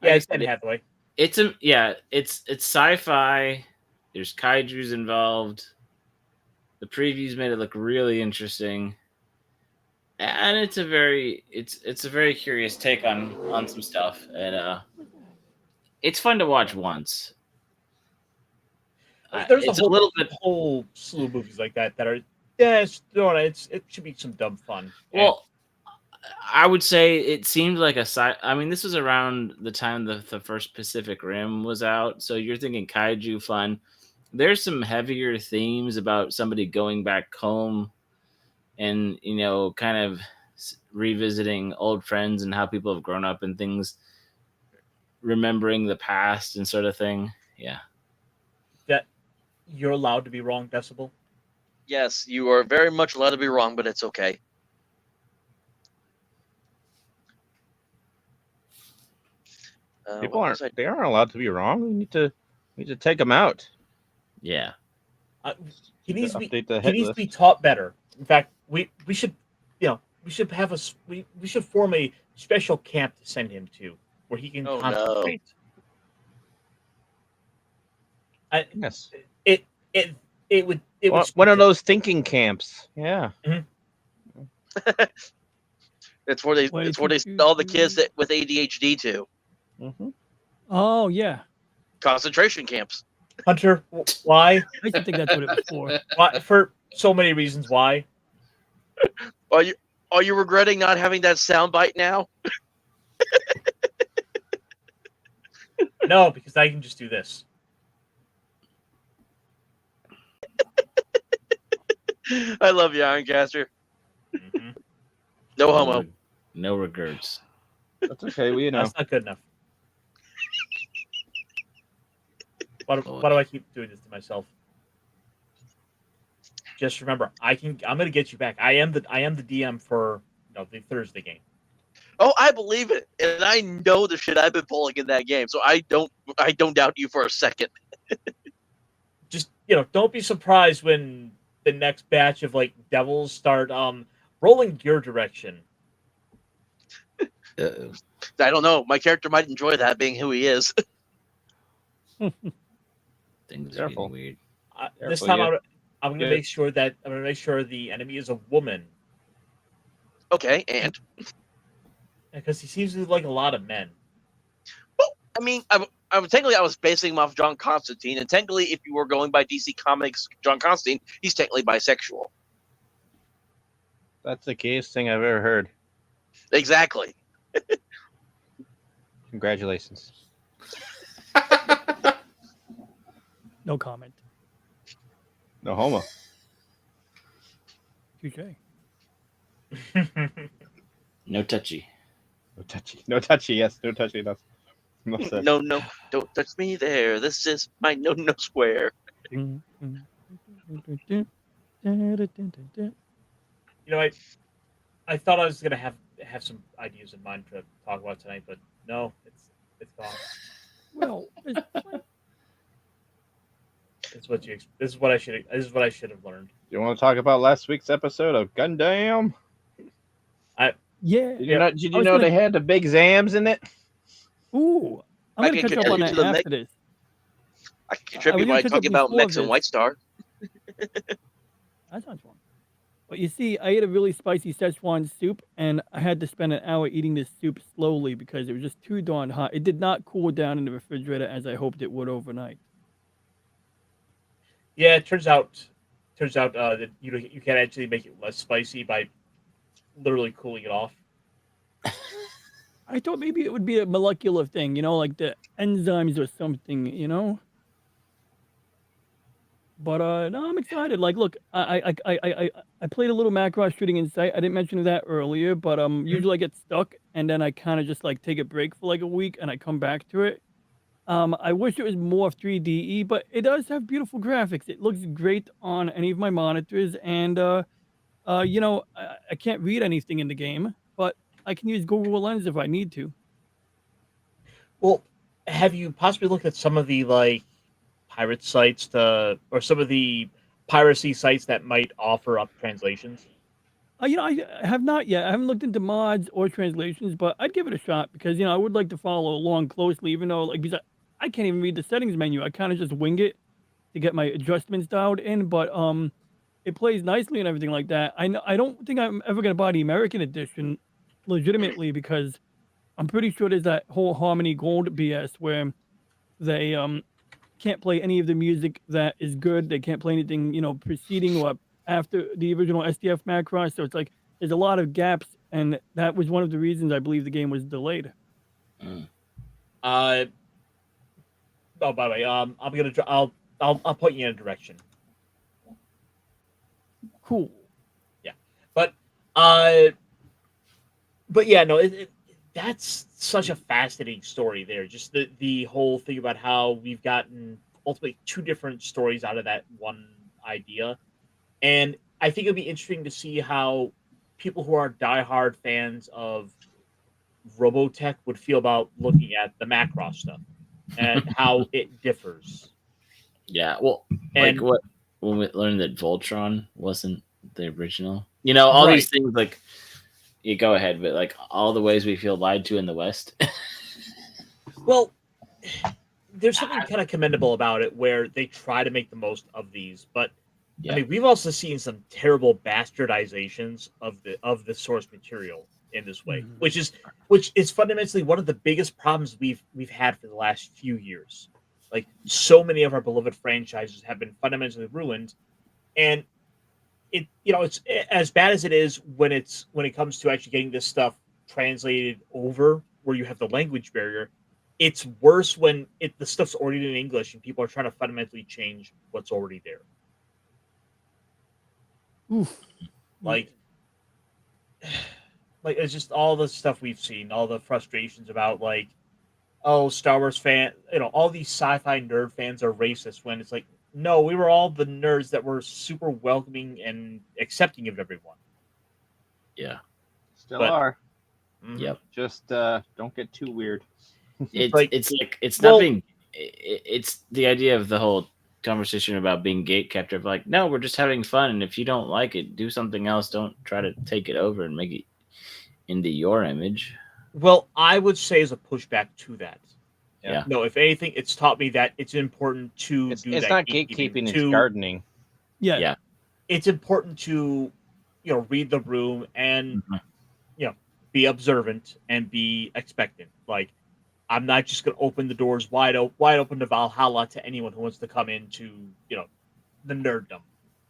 it's Anne Hathaway. It's sci-fi. There's kaijus involved. The previews made it look really interesting, and it's a very curious take on some stuff, and it's fun to watch once. There's it's a little bit whole slew of movies like that are it should be some dumb fun. Well, I would say it seemed like I mean, this was around the time the first Pacific Rim was out, so you're thinking kaiju fun. There's some heavier themes about somebody going back home and, kind of revisiting old friends and how people have grown up and things, remembering the past and sort of thing. Yeah. That you're allowed to be wrong, Decibel? Yes, you are very much allowed to be wrong, but it's okay. People aren't allowed to be wrong. We need to take them out. Yeah. He needs to update the he hit needs to list. be taught better. In fact, we should have we should form a special camp to send him to where he can concentrate. Yes. It would one of those thinking camps. Yeah. It's where they send all the kids with ADHD to. Mm-hmm. Oh yeah, concentration camps. Hunter, why? I used to think that's what it was for. Why? For so many reasons. Why? Are you regretting not having that soundbite now? No, because I can just do this. I love you, Ironcaster. Mm-hmm. No homo. No regrets. That's okay. We know. That's not good enough. Why do I keep doing this to myself? Just remember, I'm gonna get you back. I am the DM for the Thursday game. Oh, I believe it, and I know the shit I've been pulling in that game, so I don't doubt you for a second. Just don't be surprised when the next batch of devils start rolling your direction. Uh-oh. I don't know. My character might enjoy that, being who he is. Things are getting weird. This time I'm going to make sure the enemy is a woman. Okay, and because he seems to like a lot of men. Well, I mean, I was basing him off John Constantine, and technically, if you were going by DC Comics, John Constantine, he's technically bisexual. That's the gayest thing I've ever heard. Exactly. Congratulations. No comment. No homo. Touché. No touchy. No touchy. No touchy. Yes, no touchy. That's enough said. No, don't touch me there. This is my no square. You know, I thought I was gonna have some ideas in mind to talk about tonight, but no, it's gone. Well, This is what I should have learned. You want to talk about last week's episode of Gundam? Yeah. Did you know they had the big Zams in it? Ooh, I'm I gonna can catch up on contribute that to the after this. I can contribute by talking about Mechs and White Star. That sounds fun. But you see, I ate a really spicy Szechuan soup, and I had to spend an hour eating this soup slowly because it was just too darn hot. It did not cool down in the refrigerator as I hoped it would overnight. Yeah, it turns out that you can actually make it less spicy by literally cooling it off. I thought maybe it would be a molecular thing, like the enzymes or something. But no, I'm excited. Like, look, I played a little Macross Shooting in Sight. I didn't mention that earlier, but usually I get stuck and then I kind of just like take a break for like a week and I come back to it. I wish it was more 3DE, but it does have beautiful graphics. It looks great on any of my monitors, and I can't read anything in the game, but I can use Google Lens if I need to. Well, have you possibly looked at some of the pirate sites or some of the piracy sites that might offer up translations? I have not yet. I haven't looked into mods or translations, but I'd give it a shot because I would like to follow along closely, even though because I can't even read the settings menu. I kind of just wing it to get my adjustments dialed in, but it plays nicely and everything like that. I don't think I'm ever gonna buy the American edition legitimately because I'm pretty sure there's that whole Harmony Gold BS where they can't play any of the music that is good. They can't play anything preceding or after the original SDF Macross. So it's like there's a lot of gaps, and that was one of the reasons I believe the game was delayed. Oh, by the way, I'll point you in a direction. Cool. Yeah, but yeah, no, that's such a fascinating story there. Just the whole thing about how we've gotten ultimately two different stories out of that one idea, and I think it'll be interesting to see how people who are diehard fans of Robotech would feel about looking at the Macross stuff and how it differs. Yeah, well, And- like when we learned that Voltron wasn't the original, all these things, like, you go ahead, but like all the ways we feel lied to in the West. Well, there's something kind of commendable about it where they try to make the most of these, but Yeah. I mean, we've also seen some terrible bastardizations of the source material in this way, which is fundamentally one of the biggest problems we've had for the last few years. Like, so many of our beloved franchises have been fundamentally ruined, and it's as bad as it is when it comes to actually getting this stuff translated over where you have the language barrier. It's worse when the stuff's already in English and people are trying to fundamentally change what's already there. Oof. Like it's just all the stuff we've seen, all the frustrations about Star Wars fan, all these sci-fi nerd fans are racist, when it's like, no, we were all the nerds that were super welcoming and accepting of everyone. Yeah. Still are. Yep. Just don't get too weird. It's the idea of the whole conversation about being gatekept of like, no, we're just having fun, and if you don't like it, do something else. Don't try to take it over and make it into your image. Well, I would say as a pushback to that. Yeah. No, if anything, it's taught me that it's important to do that. It's not gatekeeping, it's gardening. Yeah. Yeah. It's important to, read the room and, be observant and be expectant. Like, I'm not just going to open the doors wide open to Valhalla to anyone who wants to come into, the nerddom.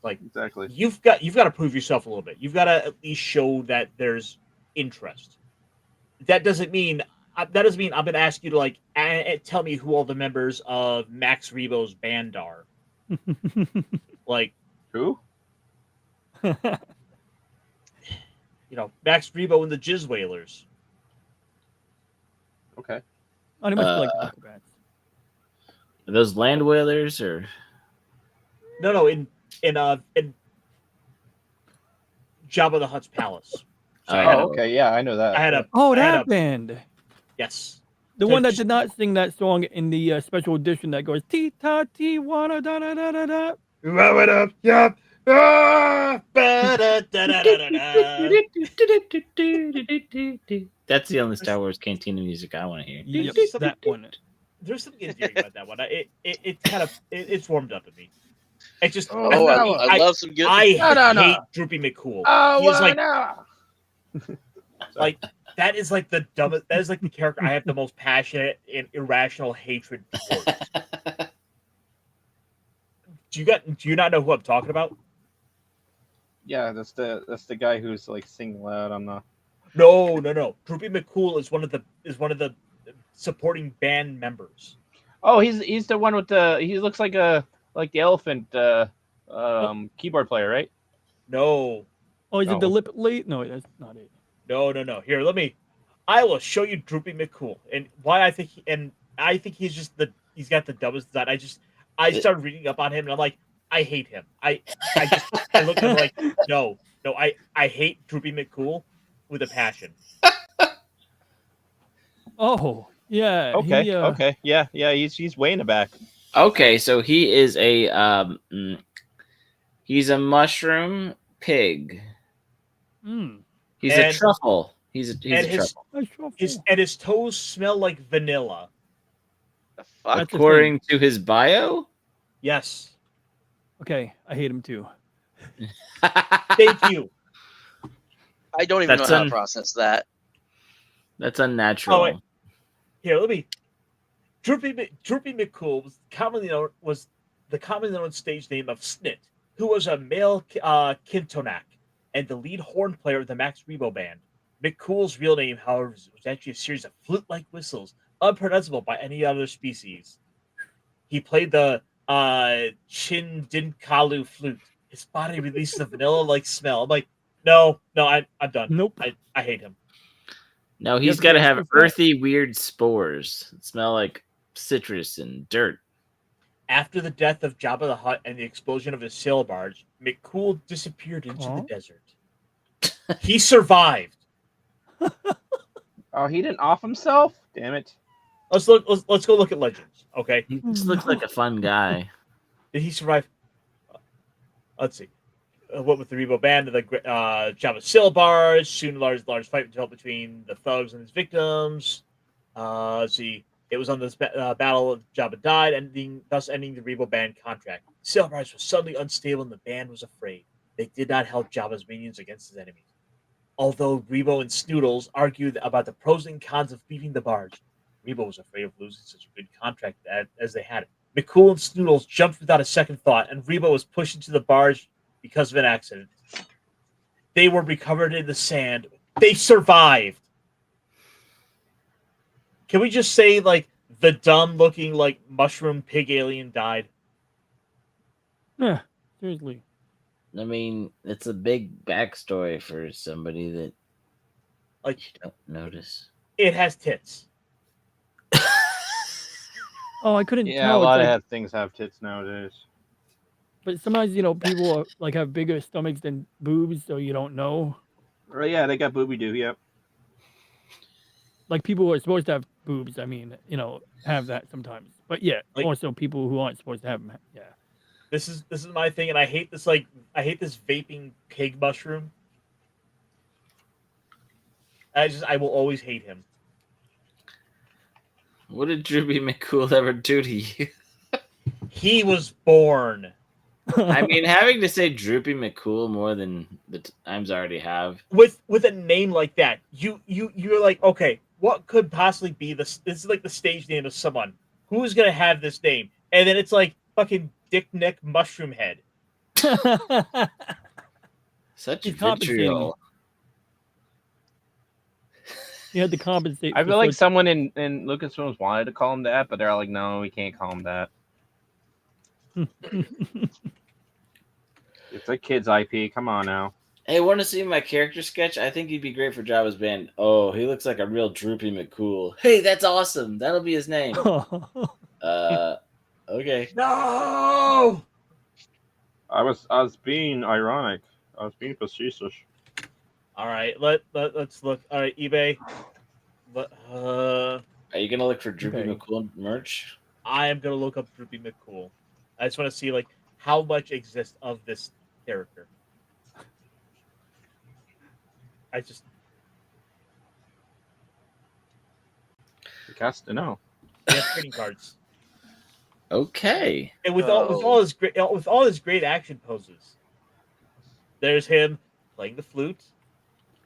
Like, exactly. You've got to prove yourself a little bit. You've got to at least show that there's interest. That doesn't mean I'm going to ask you to tell me who all the members of Max Rebo's band are. Who? Max Rebo and the Jizz Whalers. Okay. Oh, they must be like the acrobats. Are those land whalers or? No, in Jabba the Hutt's palace. So okay, yeah, I know that. I had a that band. Yes. The one that did not sing that song in the special edition that goes Ti ta ti wana da da da da da. What up? Yup. That's the only Star Wars Cantina music I want to hear. Yep, that one. There's something endearing about that one. It kind of it's warmed up at me. It just I love some good. I hate Droopy McCool. He is like like that is like the dumbest. That is like the character I have the most passionate and irrational hatred towards. Do you not know who I'm talking about? Yeah, that's the guy who's like singing loud on the. No. Droopy McCool is one of the supporting band members. Oh, he's the one with the. He looks like the elephant keyboard player, right? No. Oh, is it the lip late? No, that's not it. No. Here, I will show you Droopy McCool and why I think he's just he's got the dumbest design. I started reading up on him and I'm like, I hate him. I look at him like, no, I hate Droopy McCool with a passion. Oh, yeah. Okay. Okay. Yeah. He's way in the back. Okay, so he is he's a mushroom pig. He's a truffle. He's a truffle. His toes smell like vanilla. According to his bio? Yes. Okay, I hate him too. Thank you. I don't even know how to process that. That's unnatural. Oh, wait. Here, Droopy McCool was the commonly known stage name of Snit, who was a male Kintonak and the lead horn player of the Max Rebo band. McCool's real name, however, was actually a series of flute-like whistles, unpronounceable by any other species. He played the Chindinkalu flute. His body releases a vanilla-like smell. I'm like, no, I'm done. Nope. I hate him. No, he's got to have earthy, weird spores that smell like citrus and dirt. After the death of Jabba the Hutt and the explosion of his sail barge, McCool disappeared into the desert. He survived. Oh, he didn't off himself? Damn it. Let's go look at Legends, okay? He just looks like a fun guy. Did he survive? Let's see. What with the Rebo band, the Jabba sail barge, soon large fight developed between the thugs and his victims. Let's see. It was on this battle Jabba died, thus ending the Rebo band contract. Sail barge was suddenly unstable and the band was afraid. They did not help Jabba's minions against his enemies. Although Rebo and Snoodles argued about the pros and cons of beating the barge, Rebo was afraid of losing such a good contract as they had it. McCool and Snoodles jumped without a second thought, and Rebo was pushed into the barge because of an accident. They were recovered in the sand. They survived. Can we just say, like, the dumb-looking, like, mushroom pig alien died? Yeah, seriously. I mean, it's a big backstory for somebody that like you don't notice. It has tits. Oh, I couldn't Yeah, tell. a lot It's of things have tits nowadays. But sometimes, people are, have bigger stomachs than boobs, so you don't know. Right, yeah, they got booby doo, yep. Like, people who are supposed to have boobs, have that sometimes. But yeah, also people who aren't supposed to have them, yeah. This is my thing, and I hate this. I hate this vaping pig mushroom. I will always hate him. What did Droopy McCool ever do to you? He was born. I mean, having to say Droopy McCool more than the times I already have. With a name like that, you're like, okay, what could possibly be this? This is like the stage name of someone. Who's gonna have this name? And then it's like fucking Dick Neck Mushroom Head. Such vitriol. You had to compensate. I feel like someone in Lucasfilms wanted to call him that, but they're all like, no, we can't call him that. It's a kid's IP. Come on now. Hey, want to see my character sketch? I think he'd be great for Jabba's band. Oh, he looks like a real Droopy McCool. Hey, that's awesome. That'll be his name. Okay. No. I was being ironic. I was being facetious. All right, let's look. All right, eBay. Are you gonna look for Droopy eBay. McCool merch? I am gonna look up Droopy McCool. I just want to see like how much exists of this character. I just Has to know. he has trading cards. Okay. And with all his great action poses, there's him playing the flute,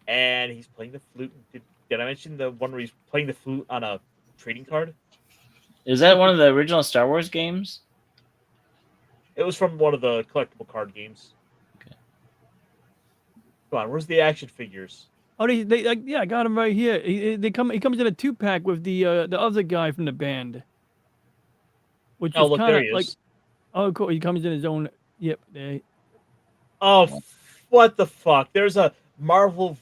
and he's playing the flute. Did I mention the one where he's playing the flute on a trading card? Is that one of the original Star Wars games? It was from one of the collectible card games. Okay. Come on, where's the action figures? Oh, yeah, I got him right here. He comes in a 2-pack with the other guy from the band. Which Oh, is look, kind there of he like, is. oh, cool. He comes in his own. Yep. There. Oh, what the fuck? There's a Marvel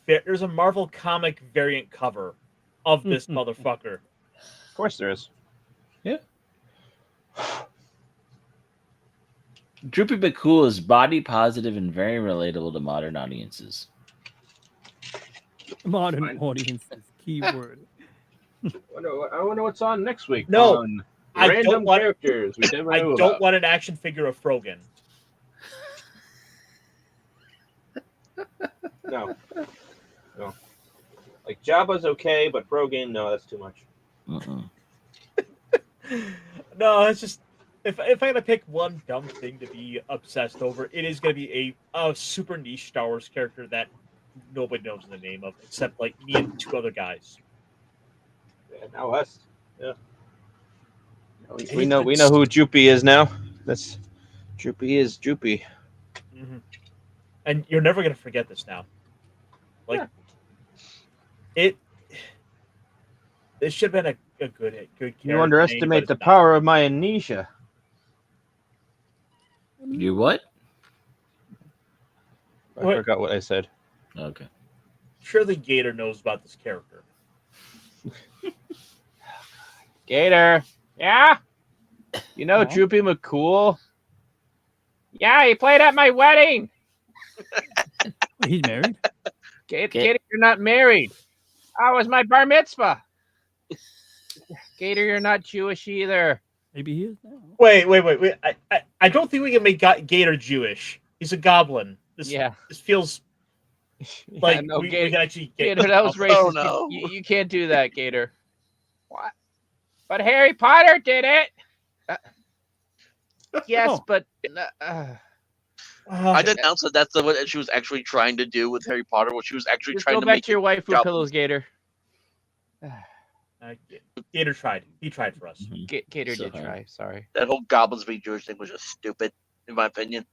comic variant cover of this motherfucker. Of course there is. Yeah. Droopy McCool is body positive and very relatable to modern audiences. Modern audiences, keyword. I wonder what's on next week. No, on I random don't want characters we never I knew don't about. want an action figure of Frogan. No. Like Jabba's okay, but Brogan, no, that's too much. No, it's just if I gotta pick one dumb thing to be obsessed over, it is gonna be a super niche Star Wars character that nobody knows the name of except like me and two other guys. Yeah, now us. Yeah. We know who Droopy is now. That's Droopy is Droopy. Mm-hmm. And you're never gonna forget this now. Like it should have been a good character. You underestimate the power of my amnesia. You what? I forgot what I said. Okay. Surely Gator knows about this character. Gator. Yeah? You know Droopy McCool? Yeah, he played at my wedding. He's married? Gator, you're not married. Oh, it was my bar mitzvah. Gator, you're not Jewish either. Maybe he is now. Wait. I don't think we can make Gator Jewish. He's a goblin. This feels like no, we can actually get Gator, that was racist. Oh, no. You can't do that, Gator. What? But Harry Potter did it. Yes, but I denounced that that's what she was actually trying to do with Harry Potter. What she was actually just trying go to back make to your waifu goblins. pillows, Gator. Gator tried. He tried for us. Gator So did hard. try. Sorry. That whole goblins being Jewish thing was just stupid, in my opinion.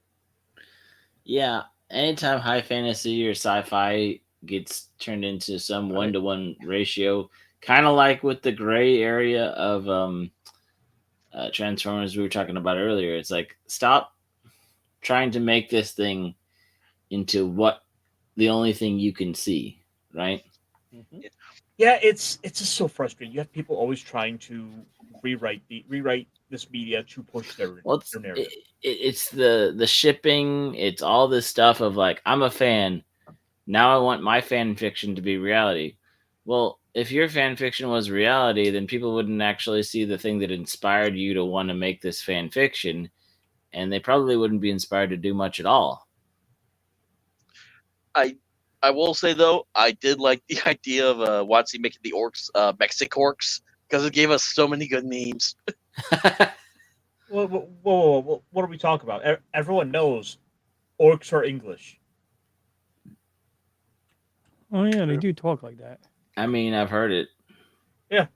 Yeah, anytime high fantasy or sci-fi gets turned into some 1-to-1 ratio, kind of like with the gray area of Transformers we were talking about earlier, it's like stop trying to make this thing into what the only thing you can see, right? Mm-hmm. Yeah, it's just so frustrating. You have people always trying to rewrite this media to push their narrative. It's the shipping. It's all this stuff of like, I'm a fan. Now I want my fan fiction to be reality. Well, if your fan fiction was reality, then people wouldn't actually see the thing that inspired you to want to make this fan fiction, and they probably wouldn't be inspired to do much at all. I will say though, I did like the idea of Watsy making the orcs Mexicorks because it gave us so many good memes. Whoa, what are we talking about? Everyone knows orcs are English. Oh yeah, they do talk like that. I mean, I've heard it. Yeah.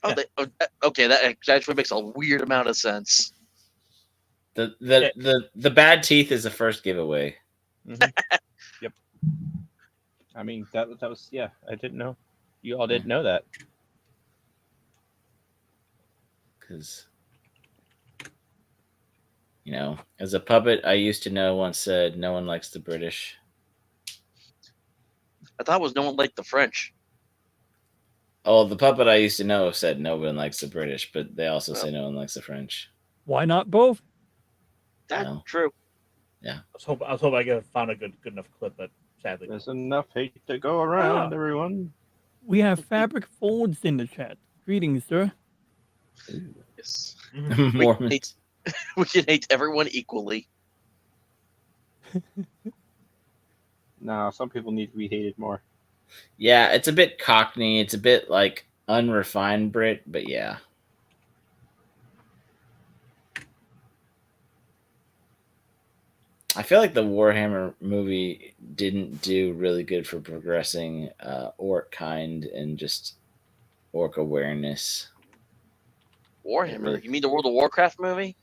Oh, okay, that actually makes a weird amount of sense. The bad teeth is the first giveaway. Mm-hmm. Yep. I mean, that was I didn't know. You all didn't know that. Because, as a puppet, I used to know once said, no one likes the British. I thought it was no one liked the French. Oh, the puppet I used to know said no one likes the British, but they also say no one likes the French. Why not both? That's true. Yeah. I was hoping I could have found a good enough clip, but sadly, There's enough hate to go around, everyone. We have Fabric Folds in the chat. Greetings, sir. Yes. Mormons. We can hate everyone equally. No, some people need to be hated more. Yeah, it's a bit Cockney. It's a bit like unrefined Brit, but yeah. I feel like the Warhammer movie didn't do really good for progressing orc kind and just orc awareness. Warhammer? You mean the World of Warcraft movie?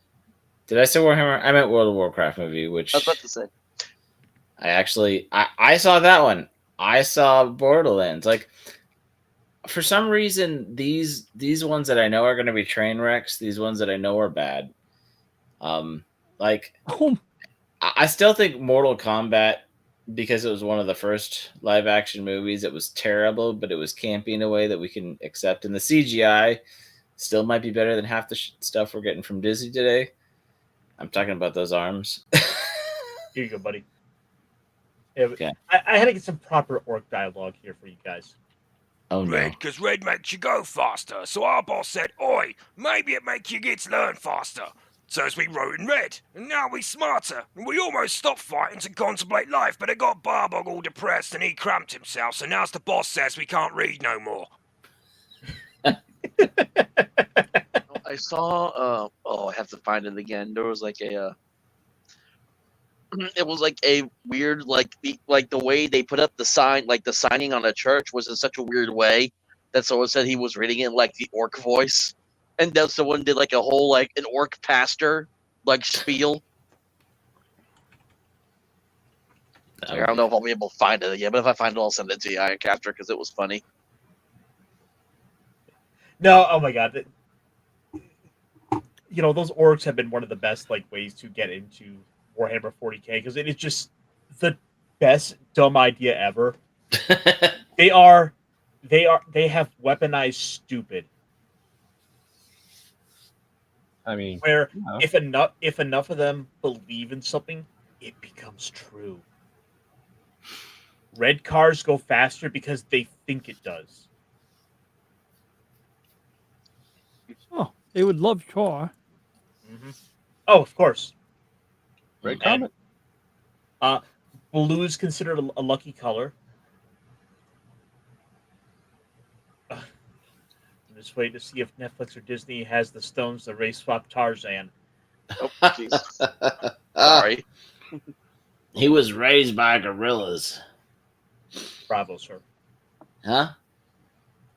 Did I say Warhammer? I meant World of Warcraft movie, which I was about to say. I saw that one. I saw Borderlands. Like, for some reason, these ones that I know are going to be train wrecks. These ones that I know are bad. I still think Mortal Kombat, because it was one of the first live action movies, it was terrible, but it was campy in a way that we can accept. And the CGI still might be better than half the stuff we're getting from Disney today. I'm talking about those arms. Here you go, buddy. Yeah, okay. I had to get some proper orc dialogue here for you guys. Oh, no. Red, because red makes you go faster. So our boss said, oi, maybe it makes your kids learn faster. So as we wrote in red, and now we smarter. And we almost stopped fighting to contemplate life, but it got Barbog all depressed and he cramped himself. So now's the boss says we can't read no more. I saw. I have to find it again. There was like a. It was like a weird, like the way they put up the sign, like the signing on a church was in such a weird way that someone said he was reading it in like the orc voice, and then someone did like a whole like an orc pastor like spiel. I don't know if I'll be able to find it again, but if I find it, I'll send it to you, Ironcaster, because it was funny. No, oh my god. You know, those orcs have been one of the best like ways to get into Warhammer 40K because it is just the best dumb idea ever. They have weaponized stupid. I mean, where if enough of them believe in something, it becomes true. Red cars go faster because they think it does. Oh, they would love Char. Mm-hmm. Oh, of course. Red Comet. Blue is considered a lucky color. I'm just waiting to see if Netflix or Disney has the stones to race swap Tarzan. Oh, Jesus. Sorry. He was raised by gorillas. Bravo, sir. Huh?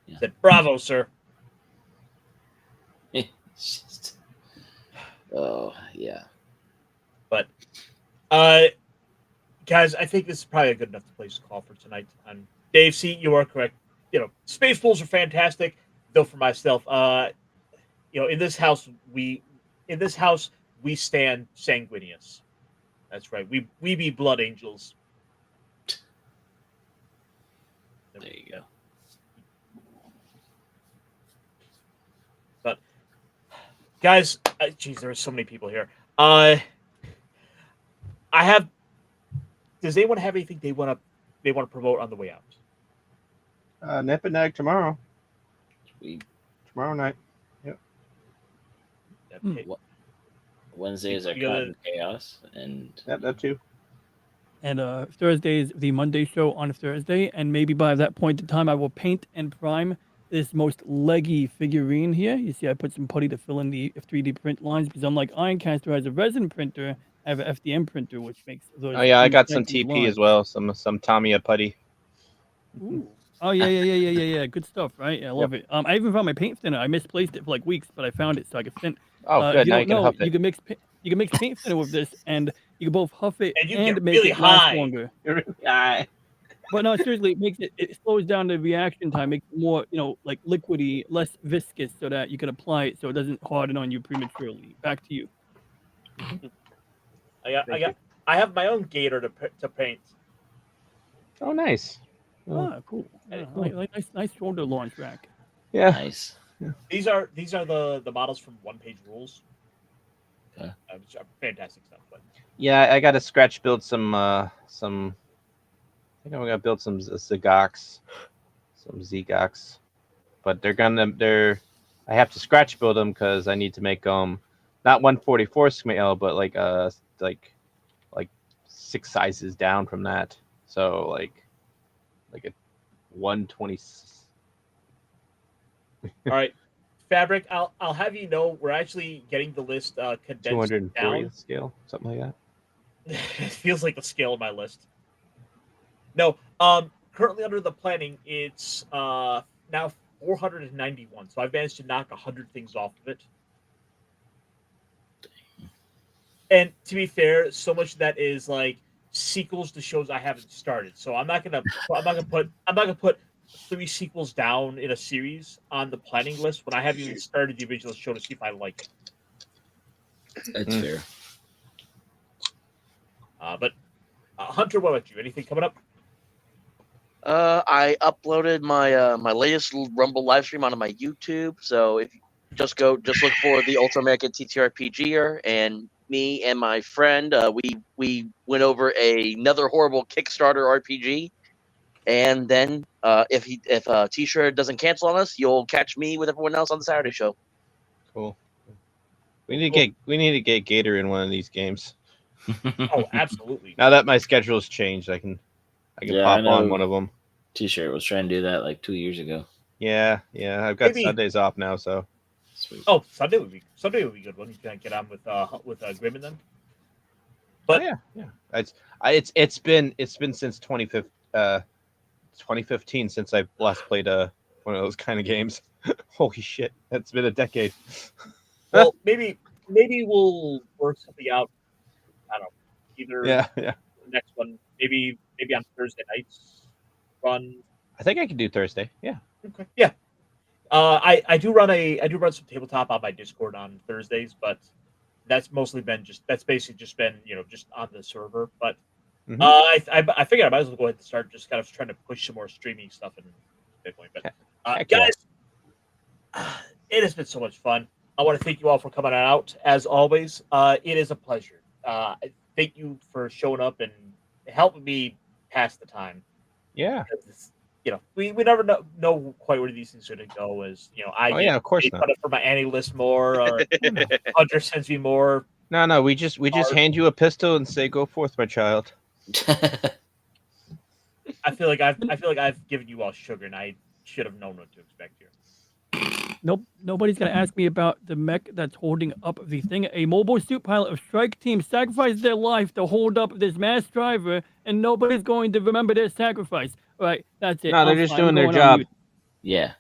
Yeah. Said, bravo, sir. Oh, yeah. But, guys, I think this is probably a good enough place to call for tonight. Dave, see, you are correct. You know, space pools are fantastic. Though for myself, you know, in this house we stand sanguineous. That's right. We be blood angels. There you go. But guys, geez, there are so many people here. Does anyone have anything they want to promote on the way out? Nip and Nag tomorrow. Sweet. Tomorrow night. Yep. Wednesdays are Cotton Chaos, and that too. And Thursday is the Monday show on Thursday, and maybe by that point in time, I will paint and prime this most leggy figurine here. You see, I put some putty to fill in the 3D print lines because unlike Ironcaster has a resin printer, I have an FDM printer, which makes those. Oh yeah, I got some leggy TP lines. as well. Some Tamiya putty. Ooh. Oh yeah. Good stuff, right? Yeah, I love it. I even found my paint thinner. I misplaced it for like weeks, but I found it so I could thin. Oh, good. You Now don't you can know, huff it. you can mix paint thinner with this, and you can both huff it And you and get make really it last high. longer. High. But no, seriously, it slows down the reaction time, makes it more, like liquidy, less viscous, so that you can apply it so it doesn't harden on you prematurely. Back to you. I have my own gator to paint. Oh, nice. Ah, cool. Nice shoulder launch rack. Yeah. Nice. Yeah. These are the models from One Page Rules. Okay. Which are fantastic stuff. But Yeah, I got to scratch build some. I think I'm gonna build some Zigox, but they're. I have to scratch build them because I need to make them not 144 scale, but like 6 sizes down from that. So like a 120. all right, Fabric. I'll have you know we're actually getting the list condensed 240 down. scale, something like that. It feels like the scale of my list. No, currently under the planning, it's now 491. So I've managed to knock 100 things off of it. And to be fair, so much of that is like sequels to shows I haven't started. So I'm not gonna put 3 sequels down in a series on the planning list when I haven't even started the original show to see if I like it. That's fair. But Hunter, what about you? Anything coming up? I uploaded my my latest Rumble live stream onto my YouTube. So if you just look for the Ultra American TTRPGer, and me and my friend, we went over another horrible Kickstarter RPG. And then if T-shirt doesn't cancel on us, you'll catch me with everyone else on the Saturday show. Cool. We need to get Gator in one of these games. Oh, absolutely. Now that my schedule's changed, I can pop on one of them. T-shirt was trying to do that like 2 years ago. Yeah. I've got Sundays off now, so. Sweet. Oh, Sunday would be a good one. You can get on with Grim and them. But yeah. It's been since 2015 since I last played one of those kind of games. Holy shit, that's been a decade. Well, maybe we'll work something out. I don't know. Either the next one, maybe on Thursday nights run. I think I can do Thursday. Yeah. Okay. Yeah. I do run some tabletop on my Discord on Thursdays, but that's basically just been just on the server. But I figured I might as well go ahead and start just kind of trying to push some more streaming stuff in Bitcoin. But guys, it has been so much fun. I want to thank you all for coming out. As always, it is a pleasure. Thank you for showing up and helping me pass the time. Yeah. We never know quite where these things are going to go. As I get of course not. For my Annie list more, or Hunter sends me more. No, we just hand you a pistol and say, "Go forth, my child." I feel like I've given you all sugar, and I should have known what to expect here. Nope. Nobody's gonna ask me about the mech that's holding up the thing. A mobile suit pilot of Strike Team sacrificed their life to hold up this mass driver, and nobody's going to remember their sacrifice. All right, that's it. No, they're just doing their job. Yeah.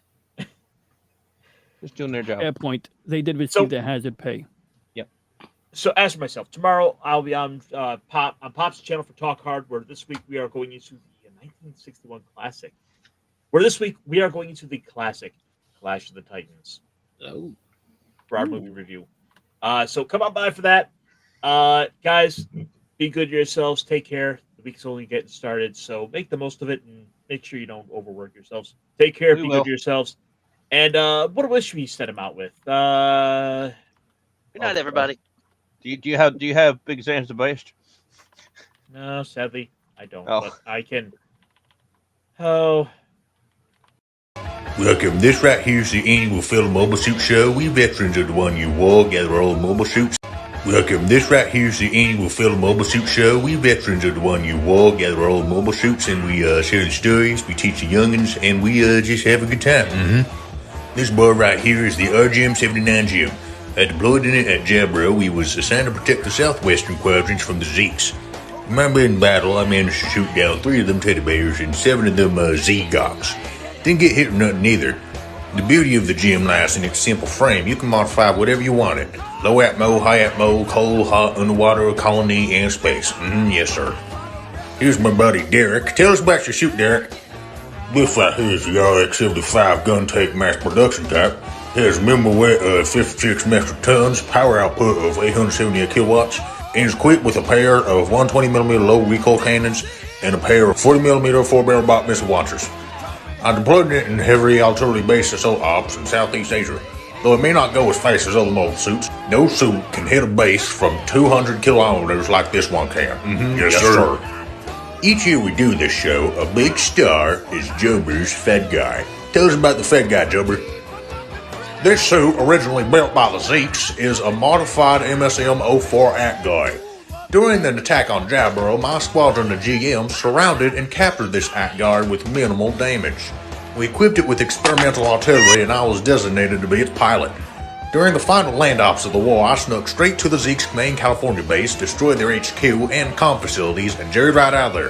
Just doing their job. Fair point. They did receive their hazard pay. Yep. So as for myself, tomorrow I'll be on Pop's channel for Talk Hard, where this week we are going into the 1961 classic. Where this week we are going into the classic Clash of the Titans. Oh. For our movie review. So come on by for that. Guys, be good to yourselves. Take care. The week's only getting started, so make the most of it and make sure you don't overwork yourselves. Take care. Be good to yourselves. And what wish we set him out with? Good night, everybody. Do you have big exams to bust? No, sadly, I don't. Oh. But I can. Oh. Welcome. This right here is the annual Fellow Mobile Suit Show. We veterans of the one you wore gather all the mobile suits. Welcome. This right here is the annual Fellow Mobile Suit Show. We veterans of the one you wore gather all the mobile suits, and we share the stories, we teach the youngins, and we just have a good time. This boy right here is the RGM 79 Jim. Deployed in it at Jabro, we was assigned to protect the southwestern quadrants from the Zeeks. Remember in battle, I managed to shoot down 3 of them teddy bears and 7 of them Z-Goks. Didn't get hit or nothing either. The beauty of the gym lies in its simple frame. You can modify whatever you want it. Low atmo, high atmo, cold, hot, underwater, colony, and space. Yes, sir. Here's my buddy Derek. Tell us about your shoot, Derek. This right here is the RX-75 gun tank mass production type. It has minimum weight of 56 metric tons, power output of 878 kilowatts, and is equipped with a pair of 120mm low recoil cannons and a pair of 40mm 4-barrel Bach missile launchers. I deployed it in heavy artillery base assault ops in Southeast Asia. Though it may not go as fast as other mobile suits, no suit can hit a base from 200 kilometers like this one can. Yes, sir. Each year we do this show, a big star is Jober's Fed Guy. Tell us about the Fed Guy, Jober. This suit, originally built by the Zeeks, is a modified MSM-04 AT Guy. During an attack on Jabro, my squadron of GMs surrounded and captured this AT Guy with minimal damage. We equipped it with experimental artillery and I was designated to be its pilot. During the final land ops of the war, I snuck straight to the Zeke's main California base, destroyed their HQ and comm facilities, and jerried right out of there.